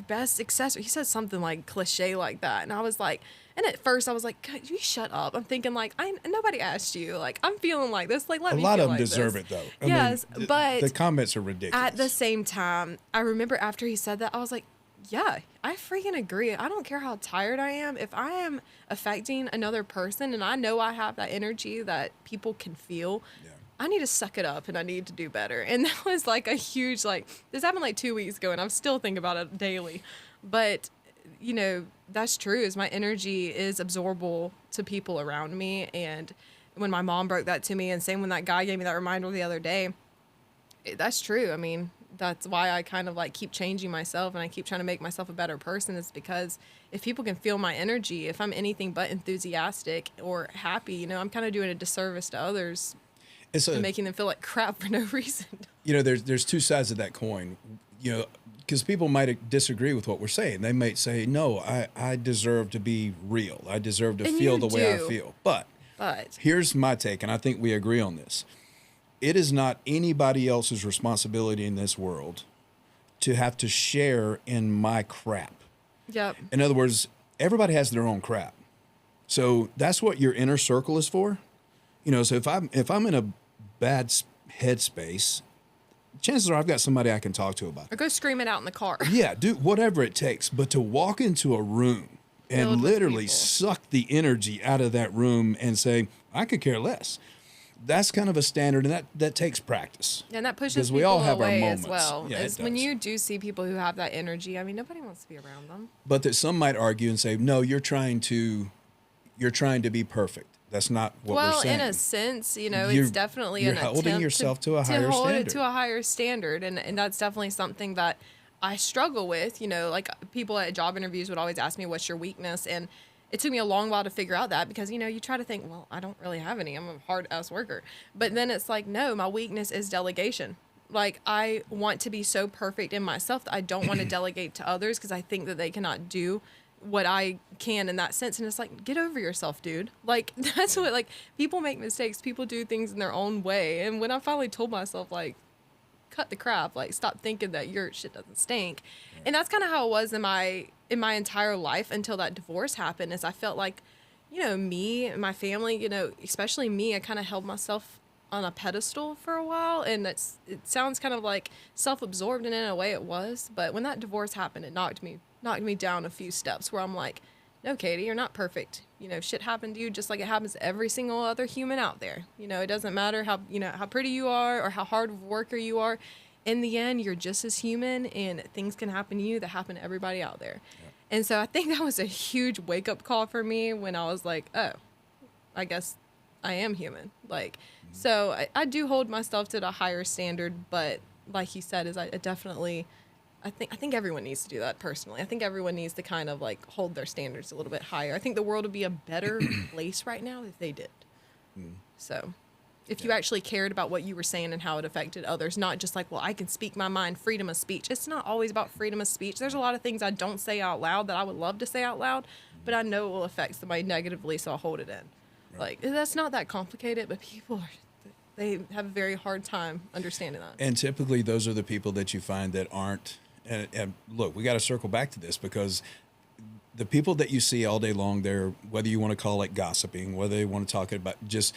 best accessory. He said something like cliche like that. And I was like, And at first I was like, God, you shut up. I'm thinking like, nobody asked you. Like, I'm feeling like this. Like, let me feel like this. A lot of them deserve it, though. Yes, but the comments are ridiculous. at the same time, I remember after he said that, I was like, yeah, I freaking agree. I don't care how tired I am. If I am affecting another person and I know I have that energy that people can feel, I need to suck it up and I need to do better. And that was like a huge, like, this happened like 2 weeks ago and I'm still thinking about it daily. But, you know, that's true, is my energy is absorbable to people around me. And when my mom broke that to me, and same when that guy gave me that reminder the other day, that's true. I mean, that's why I kind of like keep changing myself and I keep trying to make myself a better person, is because if people can feel my energy, if I'm anything but enthusiastic or happy, you know, I'm kind of doing a disservice to others and making them feel like crap for no reason. You know, there's two sides of that coin, you know, because people might disagree with what we're saying. They might say, no, I deserve to be real. I deserve to feel the way I feel. But here's my take, and I think we agree on this. It is not anybody else's responsibility in this world to have to share in my crap. Yep. In other words, everybody has their own crap. So that's what your inner circle is for. You know, so if I'm in a bad headspace, chances are I've got somebody I can talk to about it. Or go scream it out in the car. Yeah, do whatever it takes. But to walk into a room and literally suck the energy out of that room and say, I could care less. That's kind of a standard, and that takes practice. And that pushes people away as well. Yeah, is when you do see people who have that energy, I mean, nobody wants to be around them. But that some might argue and say, no, you're trying to be perfect. That's not what we're saying. Well, in a sense, you know, it's definitely an attempt holding yourself to a higher hold standard. it to a higher standard, and that's definitely something that I struggle with. You know, like people at job interviews would always ask me, what's your weakness? And it took me a long while to figure out that, because, you know, you try to think, well, I don't really have any. I'm a hard-ass worker. But then it's like, no, my weakness is delegation. Like, I want to be so perfect in myself that I don't want to delegate to others, because I think that they cannot do what I can in that sense. And it's like, get over yourself, dude. Like, that's what, like, people make mistakes. People do things in their own way. And when I finally told myself, like, cut the crap, like, stop thinking that your shit doesn't stink. And that's kind of how it was in my entire life until that divorce happened, is I felt like, you know, me and my family, you know, especially me, I kind of held myself on a pedestal for a while. And it sounds kind of like self-absorbed, and in a way it was. But when that divorce happened, it knocked me down a few steps, where I'm like, no, Kaytie, you're not perfect. You know, shit happened to you just like it happens to every single other human out there. You know, it doesn't matter how pretty you are or how hard of a worker you are. In the end, you're just as human, and things can happen to you that happen to everybody out there. Yeah. And so I think that was a huge wake-up call for me when I was like, oh, I guess I am human. Like, so I do hold myself to the higher standard, but like you said, is I think everyone needs to do that personally. I think everyone needs to kind of like hold their standards a little bit higher. I think the world would be a better place right now if they did. So if you actually cared about what you were saying and how it affected others, not just like, well, I can speak my mind, freedom of speech. It's not always about freedom of speech. There's a lot of things I don't say out loud that I would love to say out loud, but I know it will affect somebody negatively, so I'll hold it in. Right. Like, that's not that complicated, but they have a very hard time understanding that. And typically those are the people that you find that aren't, and look, we got to circle back to this, because the people that you see all day long, they're, whether you want to call it gossiping, whether they want to talk about just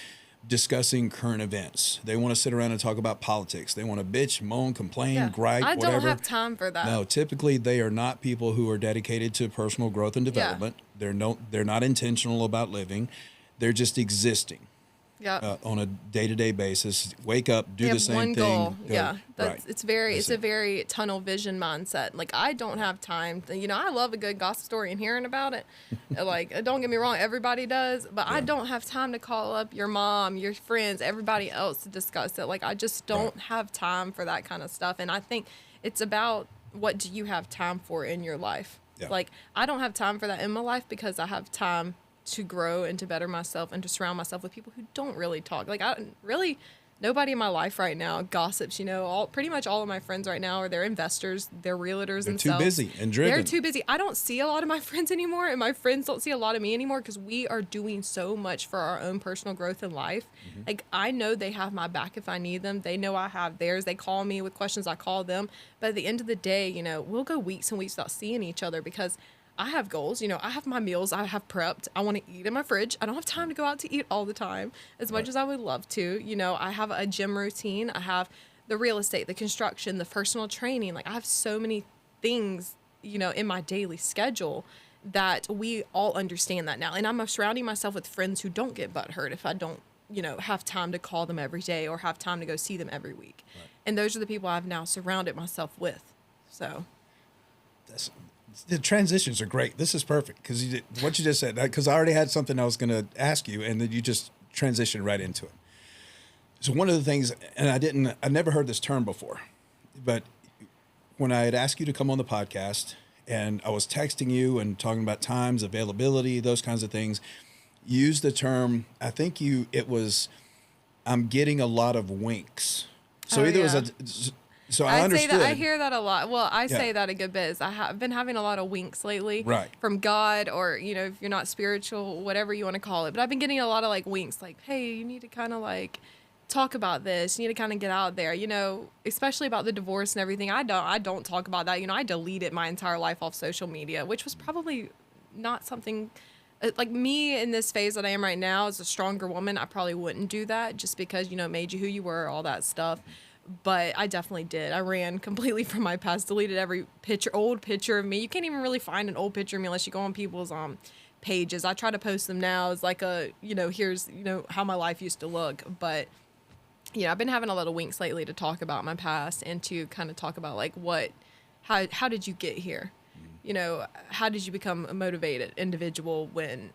discussing current events, they want to sit around and talk about politics, they want to bitch, moan, complain, gripe, whatever. I don't have time for that. No, typically they are not people who are dedicated to personal growth and development. They're not intentional about living. They're just existing. On a day-to-day basis, wake up, do the same thing. One goal. Yeah, it's a very tunnel vision mindset. Like, I don't have time. You know, I love a good gossip story and hearing about it. Like, don't get me wrong, everybody does, but I don't have time to call up your mom, your friends, everybody else to discuss it. Like, I just don't have time for that kind of stuff. And I think it's about, what do you have time for in your life? Yeah. Like, I don't have time for that in my life, because I have time to grow and to better myself and to surround myself with people who don't really talk. Like, nobody in my life right now gossips. You know, pretty much all of my friends right now they're investors, they're realtors themselves. They're too busy and driven. They're too busy. I don't see a lot of my friends anymore, and my friends don't see a lot of me anymore, because we are doing so much for our own personal growth in life. Like, I know they have my back if I need them. They know I have theirs. They call me with questions, I call them. But at the end of the day, you know, we'll go weeks and weeks without seeing each other, because I have goals. You know, I have my meals I have prepped. I want to eat in my fridge. I don't have time to go out to eat all the time as much as I would love to. You know, I have a gym routine. I have the real estate, the construction, the personal training. Like I have so many things, you know, in my daily schedule that we all understand that now. And I'm surrounding myself with friends who don't get butthurt if I don't, you know, have time to call them every day or have time to go see them every week. Right. And those are the people I've now surrounded myself with. So the transitions are great. This is perfect because what you just said, because I already had something I was going to ask you, and then you just transitioned right into it. So one of the things, and I never heard this term before, but when I had asked you to come on the podcast and I was texting you and talking about times, availability, those kinds of things, you used the term, I'm getting a lot of winks. So either it was so I understood. Say that, I hear that a lot. Well, I say that a good bit. I've been having a lot of winks lately, right, from God, or, you know, if you're not spiritual, whatever you want to call it. But I've been getting a lot of like winks, like, hey, you need to kind of like talk about this. You need to kind of get out there, you know, especially about the divorce and everything. I don't talk about that. You know, I deleted my entire life off social media, which was probably not something like me in this phase that I am right now as a stronger woman. I probably wouldn't do that just because, you know, it made you who you were, all that stuff. But I definitely did. I ran completely from my past, deleted every old picture of me. You can't even really find an old picture of me unless you go on people's pages. I try to post them now as like a, you know, here's, you know, how my life used to look. But, you know, I've been having a lot of winks lately to talk about my past and to kind of talk about like how did you get here? You know, how did you become a motivated individual when,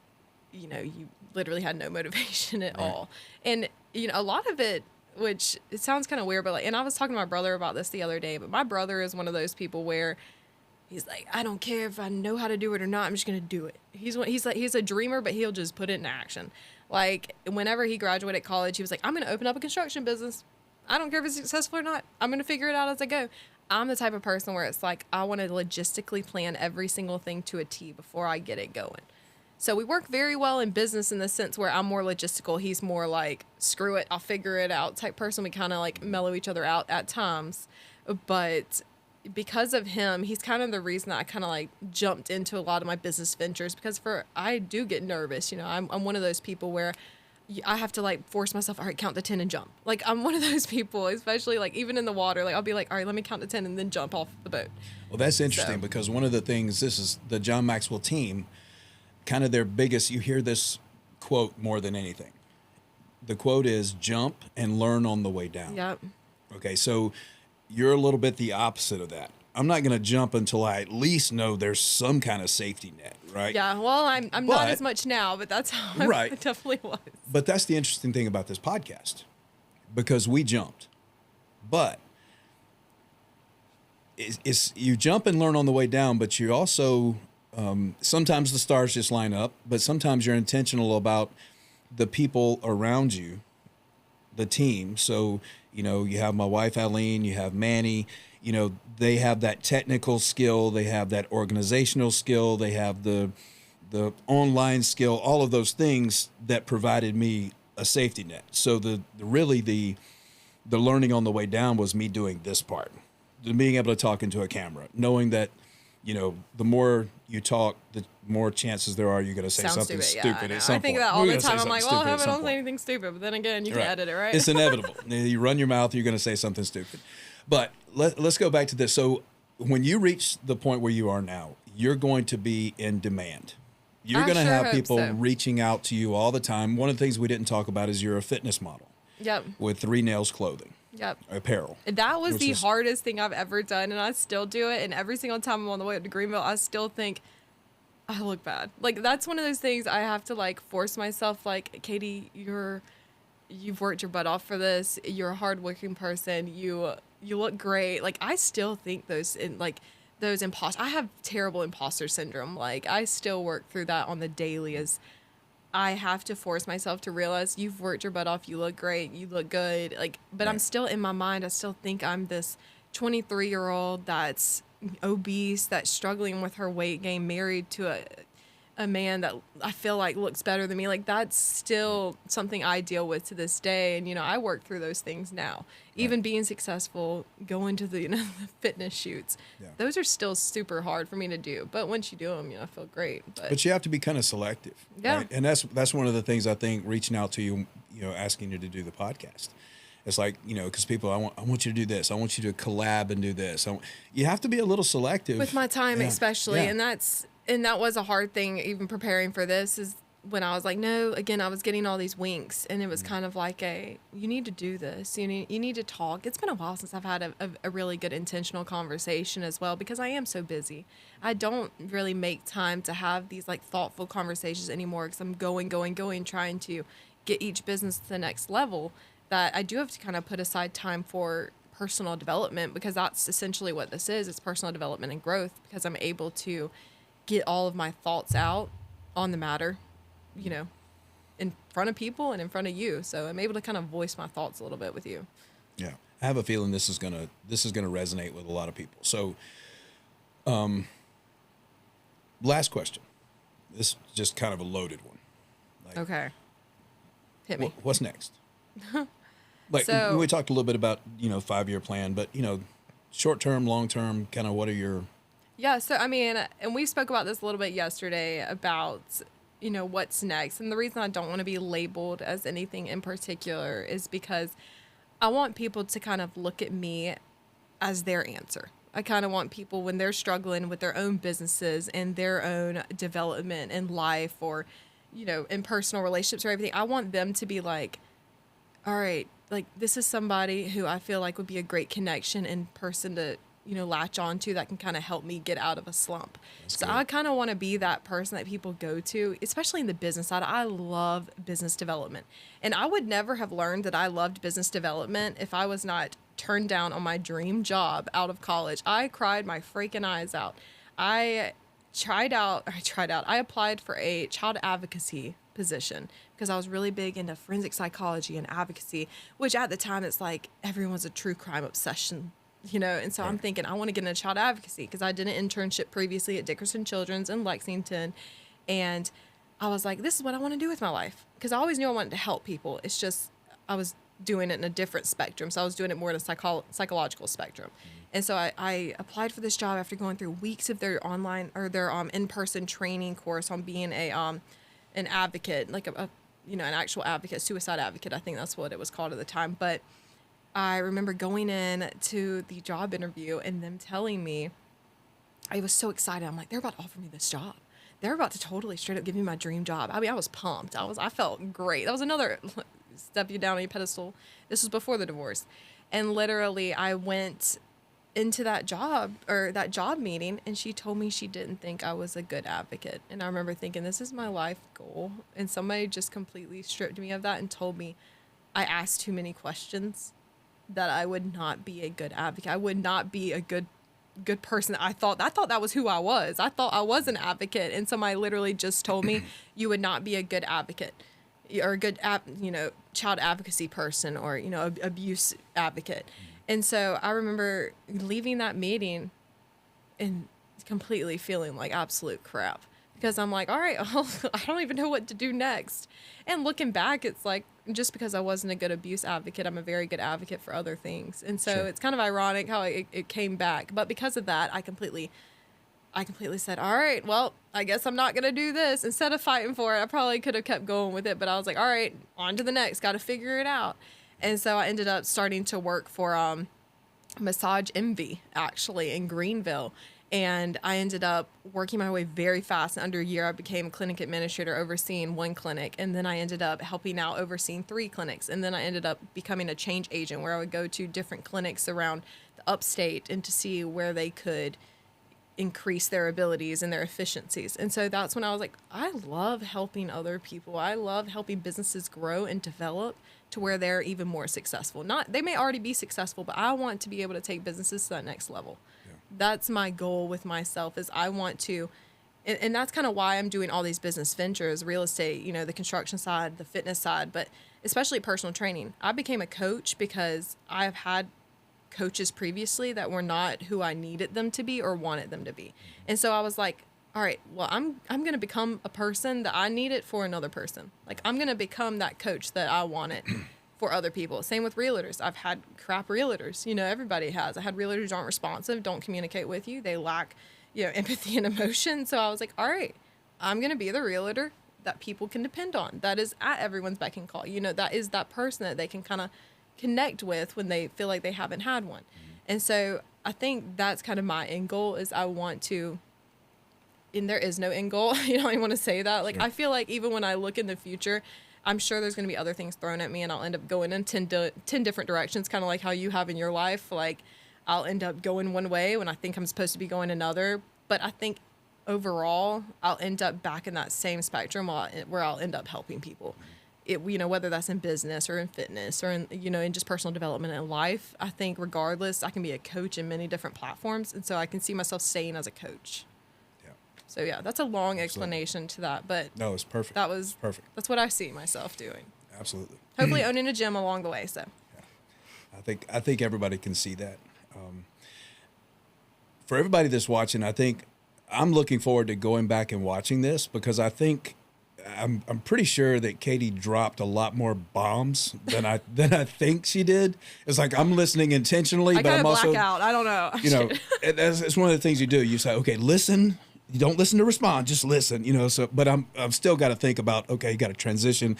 you know, you literally had no motivation at all? And, you know, a lot of it, which it sounds kind of weird, but like, and I was talking to my brother about this the other day, but my brother is one of those people where he's like, I don't care if I know how to do it or not, I'm just going to do it. He's a dreamer, but he'll just put it in action. Like whenever he graduated college, he was like, I'm going to open up a construction business. I don't care if it's successful or not. I'm going to figure it out as I go. I'm the type of person where it's like, I want to logistically plan every single thing to a T before I get it going. So we work very well in business in the sense where I'm more logistical. He's more like, screw it, I'll figure it out type person. We kind of like mellow each other out at times. But because of him, he's kind of the reason that I kind of like jumped into a lot of my business ventures, because I do get nervous. You know, I'm one of those people where I have to like force myself, all right, count to 10 and jump. Like I'm one of those people, especially like even in the water, like I'll be like, all right, let me count to 10 and then jump off the boat. Well, that's interesting because one of the things, this is the John Maxwell team, kind of their biggest, you hear this quote more than anything. The quote is jump and learn on the way down. Yep. Okay, so you're a little bit the opposite of that. I'm not going to jump until I at least know there's some kind of safety net, right? Yeah, well, I'm not as much now, but that's how I definitely was. But that's the interesting thing about this podcast, because we jumped. But it's you jump and learn on the way down, but you also sometimes the stars just line up, but sometimes you're intentional about the people around you, the team. So, you know, you have my wife, Eileen, you have Manny, you know, they have that technical skill, they have that organizational skill, they have the online skill, all of those things that provided me a safety net. So the learning on the way down was me doing this part, being able to talk into a camera, knowing that, you know, the more you talk, the more chances there are you're going to say something stupid at some point. I think that all the time. I'm like, well, I hope I don't say anything stupid. But then again, you can edit it, right? It's inevitable. You run your mouth, you're going to say something stupid. But let's go back to this. So when you reach the point where you are now, you're going to be in demand. You're going to have people reaching out to you all the time. One of the things we didn't talk about is you're a fitness model. Yep. With 3 Nails clothing. Yep. Apparel. That was the hardest thing I've ever done, and I still do it. And every single time I'm on the way up to Greenville, I still think I look bad. Like that's one of those things I have to like force myself. Like, Kaytie, you've worked your butt off for this. You're a hardworking person. You look great. Like I still think those I have terrible imposter syndrome. Like I still work through that on the daily. As I have to force myself to realize you've worked your butt off. You look great. You look good. Like, but I'm still in my mind. I still think I'm this 23-year-old that's obese, that's struggling with her weight gain, married to a man that I feel like looks better than me. Like that's still something I deal with to this day. And, I work through those things now. Even being successful, going to the, the fitness shoots, those are still super hard for me to do. But once you do them, I feel great. But you have to be kind of selective. Yeah. Right? And that's one of the things I think reaching out to you, asking you to do the podcast. It's like, because people, I want you to do this. I want you to collab and do this. You have to be a little selective. With my time, especially. Yeah. And that was a hard thing, even preparing for this, is when I was like, no, again, I was getting all these winks, and it was kind of like you need to do this. You need to talk. It's been a while since I've had a really good intentional conversation as well, because I am so busy. I don't really make time to have these like thoughtful conversations anymore, because I'm going, trying to get each business to the next level, that I do have to kind of put aside time for personal development, because that's essentially what this is. It's personal development and growth, because I'm able to get all of my thoughts out on the matter, in front of people and in front of you. So I'm able to kind of voice my thoughts a little bit with you. Yeah. I have a feeling this is gonna resonate with a lot of people. So, last question. This is just kind of a loaded one. Okay. Hit me. What's next? So, we talked a little bit about, 5-year plan, but, short term, long term, kind of what are your... Yeah, so I mean, and we spoke about this a little bit yesterday about, what's next. And the reason I don't want to be labeled as anything in particular is because I want people to kind of look at me as their answer. I kind of want people, when they're struggling with their own businesses and their own development in life, or, in personal relationships or everything, I want them to be like, all right, like this is somebody who I feel like would be a great connection in person to, latch on to, that can kind of help me get out of a slump. That's so good. I kind of want to be that person that people go to, especially in the business side. I love business development. And I would never have learned that I loved business development if I was not turned down on my dream job out of college. I cried my freaking eyes out. I applied for a child advocacy position because I was really big into forensic psychology and advocacy, which at the time it's like everyone's a true crime obsession, and so I'm thinking I want to get into child advocacy because I did an internship previously at Dickerson Children's in Lexington, and I was like, this is what I want to do with my life, because I always knew I wanted to help people. It's just I was doing it in a different spectrum, so I was doing it more in a psychological spectrum. And so I applied for this job after going through weeks of their online or their in-person training course on being an advocate, like an actual advocate, suicide advocate. I think that's what it was called at the time. But I remember going in to the job interview and them telling me, I was so excited. I'm like, they're about to offer me this job. They're about to totally straight up give me my dream job. I mean, I was pumped. I felt great. That was another step you down on a pedestal. This was before the divorce. And literally I went into that job meeting, and she told me she didn't think I was a good advocate. And I remember thinking, this is my life goal. And somebody just completely stripped me of that and told me I asked too many questions, that I would not be a good advocate. I would not be a good person. I thought that was who I was. I thought I was an advocate. And somebody literally just told me you would not be a good advocate or a good, child advocacy person, or, abuse advocate. And so I remember leaving that meeting and completely feeling like absolute crap, because I'm like, all right, I don't even know what to do next. And looking back, it's like, just because I wasn't a good abuse advocate, I'm a very good advocate for other things. And so It's kind of ironic how it came back. But because of that, I completely said, all right, well, I guess I'm not going to do this. Instead of fighting for it, I probably could have kept going with it. But I was like, all right, on to the next, got to figure it out. And so I ended up starting to work for Massage Envy, actually, in Greenville. And I ended up working my way very fast. In under a year, I became a clinic administrator, overseeing one clinic. And then I ended up helping out overseeing 3 clinics. And then I ended up becoming a change agent, where I would go to different clinics around the upstate and to see where they could increase their abilities and their efficiencies. And so that's when I was like, I love helping other people. I love helping businesses grow and develop to where they're even more successful. They may already be successful, but I want to be able to take businesses to that next level. Yeah. That's my goal with myself, is I want to, and that's kind of why I'm doing all these business ventures, real estate, the construction side, the fitness side, but especially personal training. I became a coach because I've had coaches previously that were not who I needed them to be or wanted them to be. And so I was like, all right, well, I'm going to become a person that I need it for another person. Like, I'm going to become that coach that I want it for other people. Same with realtors. I've had crap realtors. Everybody has. I had realtors who aren't responsive, don't communicate with you. They lack, empathy and emotion. So I was like, all right, I'm going to be the realtor that people can depend on. That is at everyone's beck and call. That is that person that they can kind of connect with when they feel like they haven't had one. And so I think that's kind of my end goal is I want to, and there is no end goal. I don't even want to say that. Like, sure. I feel like even when I look in the future, I'm sure there's going to be other things thrown at me and I'll end up going in 10 different directions, kind of like how you have in your life. Like, I'll end up going one way when I think I'm supposed to be going another. But I think overall, I'll end up back in that same spectrum where I'll end up helping people. Whether that's in business or in fitness or in just personal development in life. I think regardless, I can be a coach in many different platforms. And so I can see myself staying as a coach. So yeah, that's a long explanation to that, but no, it's perfect. That was perfect. That's what I see myself doing. Absolutely. Hopefully owning a gym along the way. So yeah. I think everybody can see that. For everybody that's watching, I think I'm looking forward to going back and watching this because I think I'm pretty sure that Kaytie dropped a lot more bombs than I think she did. It's like I'm listening intentionally, but I'm also black out. I don't know. It's one of the things you do. You say, okay, listen. You don't listen to respond, just listen, so, but I've still got to think about, okay, you got to transition.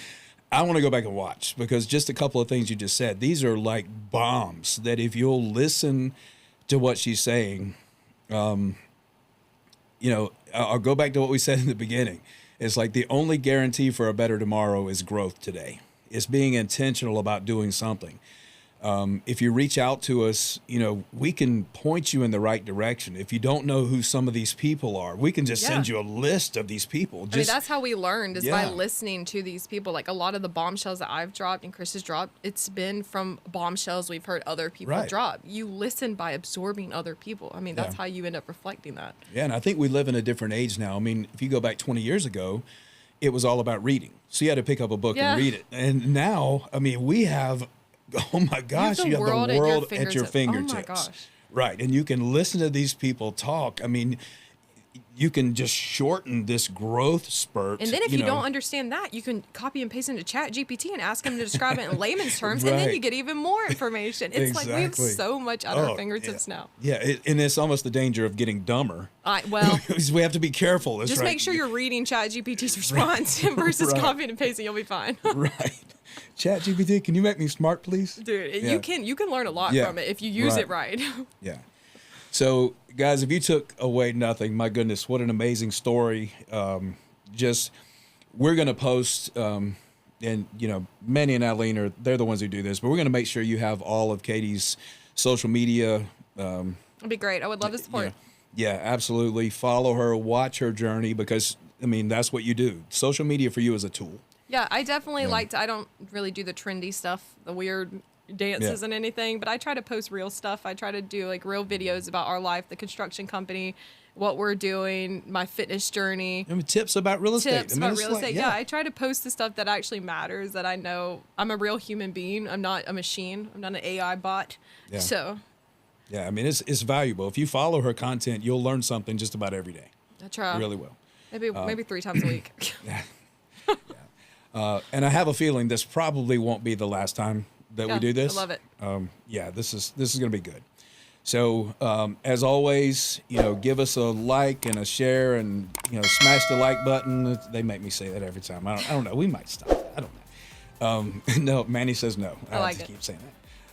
I want to go back and watch because just a couple of things you just said, these are like bombs that if you'll listen to what she's saying, I'll go back to what we said in the beginning. It's like the only guarantee for a better tomorrow is growth today. It's being intentional about doing something. If you reach out to us, we can point you in the right direction. If you don't know who some of these people are, we can just send you a list of these people. That's how we learned is by listening to these people. Like a lot of the bombshells that I've dropped and Chris has dropped, it's been from bombshells we've heard other people drop. You listen by absorbing other people. That's how you end up reflecting that. Yeah, and I think we live in a different age now. If you go back 20 years ago, it was all about reading. So you had to pick up a book and read it. And now, we have... Oh my gosh, you have the world at your fingertips. Oh my gosh. Right. And you can listen to these people talk. You can just shorten this growth spurt. And then if you don't understand that, you can copy and paste into Chat GPT and ask him to describe it in layman's terms, and then you get even more information. It's like we have so much at our fingertips now. Yeah, and it's almost the danger of getting dumber. We have to be careful. Just make sure you're reading Chat GPT's response versus copying and pasting. You'll be fine. Right. Chat GPT, can you make me smart, please? Dude, you can learn a lot from it if you use it right. Yeah. So, guys, if you took away nothing, my goodness, what an amazing story. We're going to post, and, Manny and Eileen they're the ones who do this, but we're going to make sure you have all of Kaytie's social media. It'd be great. I would love to support. Yeah, absolutely. Follow her, watch her journey, because, that's what you do. Social media for you is a tool. Yeah, I definitely I don't really do the trendy stuff, the weird dances and anything, but I try to post real stuff. I try to do like real videos about our life, the construction company, what we're doing, my fitness journey. Tips about real estate. Tips about real estate. Yeah, I try to post the stuff that actually matters, that I know I'm a real human being. I'm not a machine. I'm not an AI bot. Yeah. So. Yeah, it's valuable. If you follow her content, you'll learn something just about every day. I try. You really will. Maybe 3 times a week. Yeah. And I have a feeling this probably won't be the last time that we do this. I love it. This is going to be good. So as always, give us a like and a share, and smash the like button. They make me say that every time. I don't know. We might stop that. I don't know. No, Manny says no. I like keep saying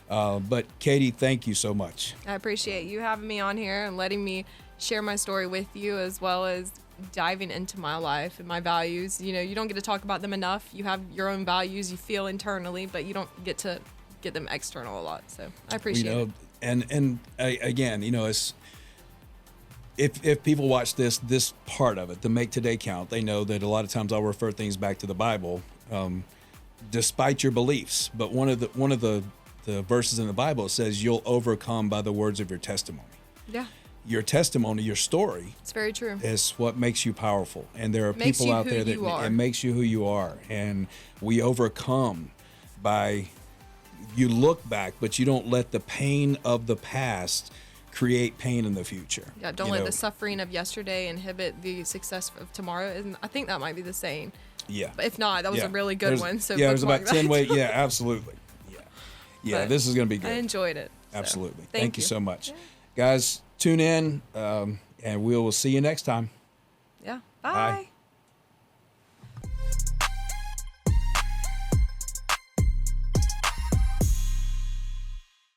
that. But Kaytie, thank you so much. I appreciate you having me on here and letting me share my story with you, as well as diving into my life and my values. You don't get to talk about them enough. You have your own values you feel internally, but you don't get to get them external a lot. So I appreciate it. And again, it's if people watch this part of it, the Make Today Count, they know that a lot of times I'll refer things back to the Bible, despite your beliefs. But one of the verses in the Bible says you'll overcome by the words of your testimony. Yeah. Your testimony, your story. It's very true. Is what makes you powerful. And there are people out there that it makes you who you are. And we overcome by, you look back, but you don't let the pain of the past create pain in the future. Yeah, don't let the suffering of yesterday inhibit the success of tomorrow. And I think that might be the saying. Yeah. But if not, that was a really good one. So yeah, there's about bookmark 10 that. ways. Yeah, absolutely. Yeah, But this is going to be good. I enjoyed it. So Absolutely. Thank you so much. Yeah. Guys, tune in, and we will see you next time. Yeah. Bye. Bye.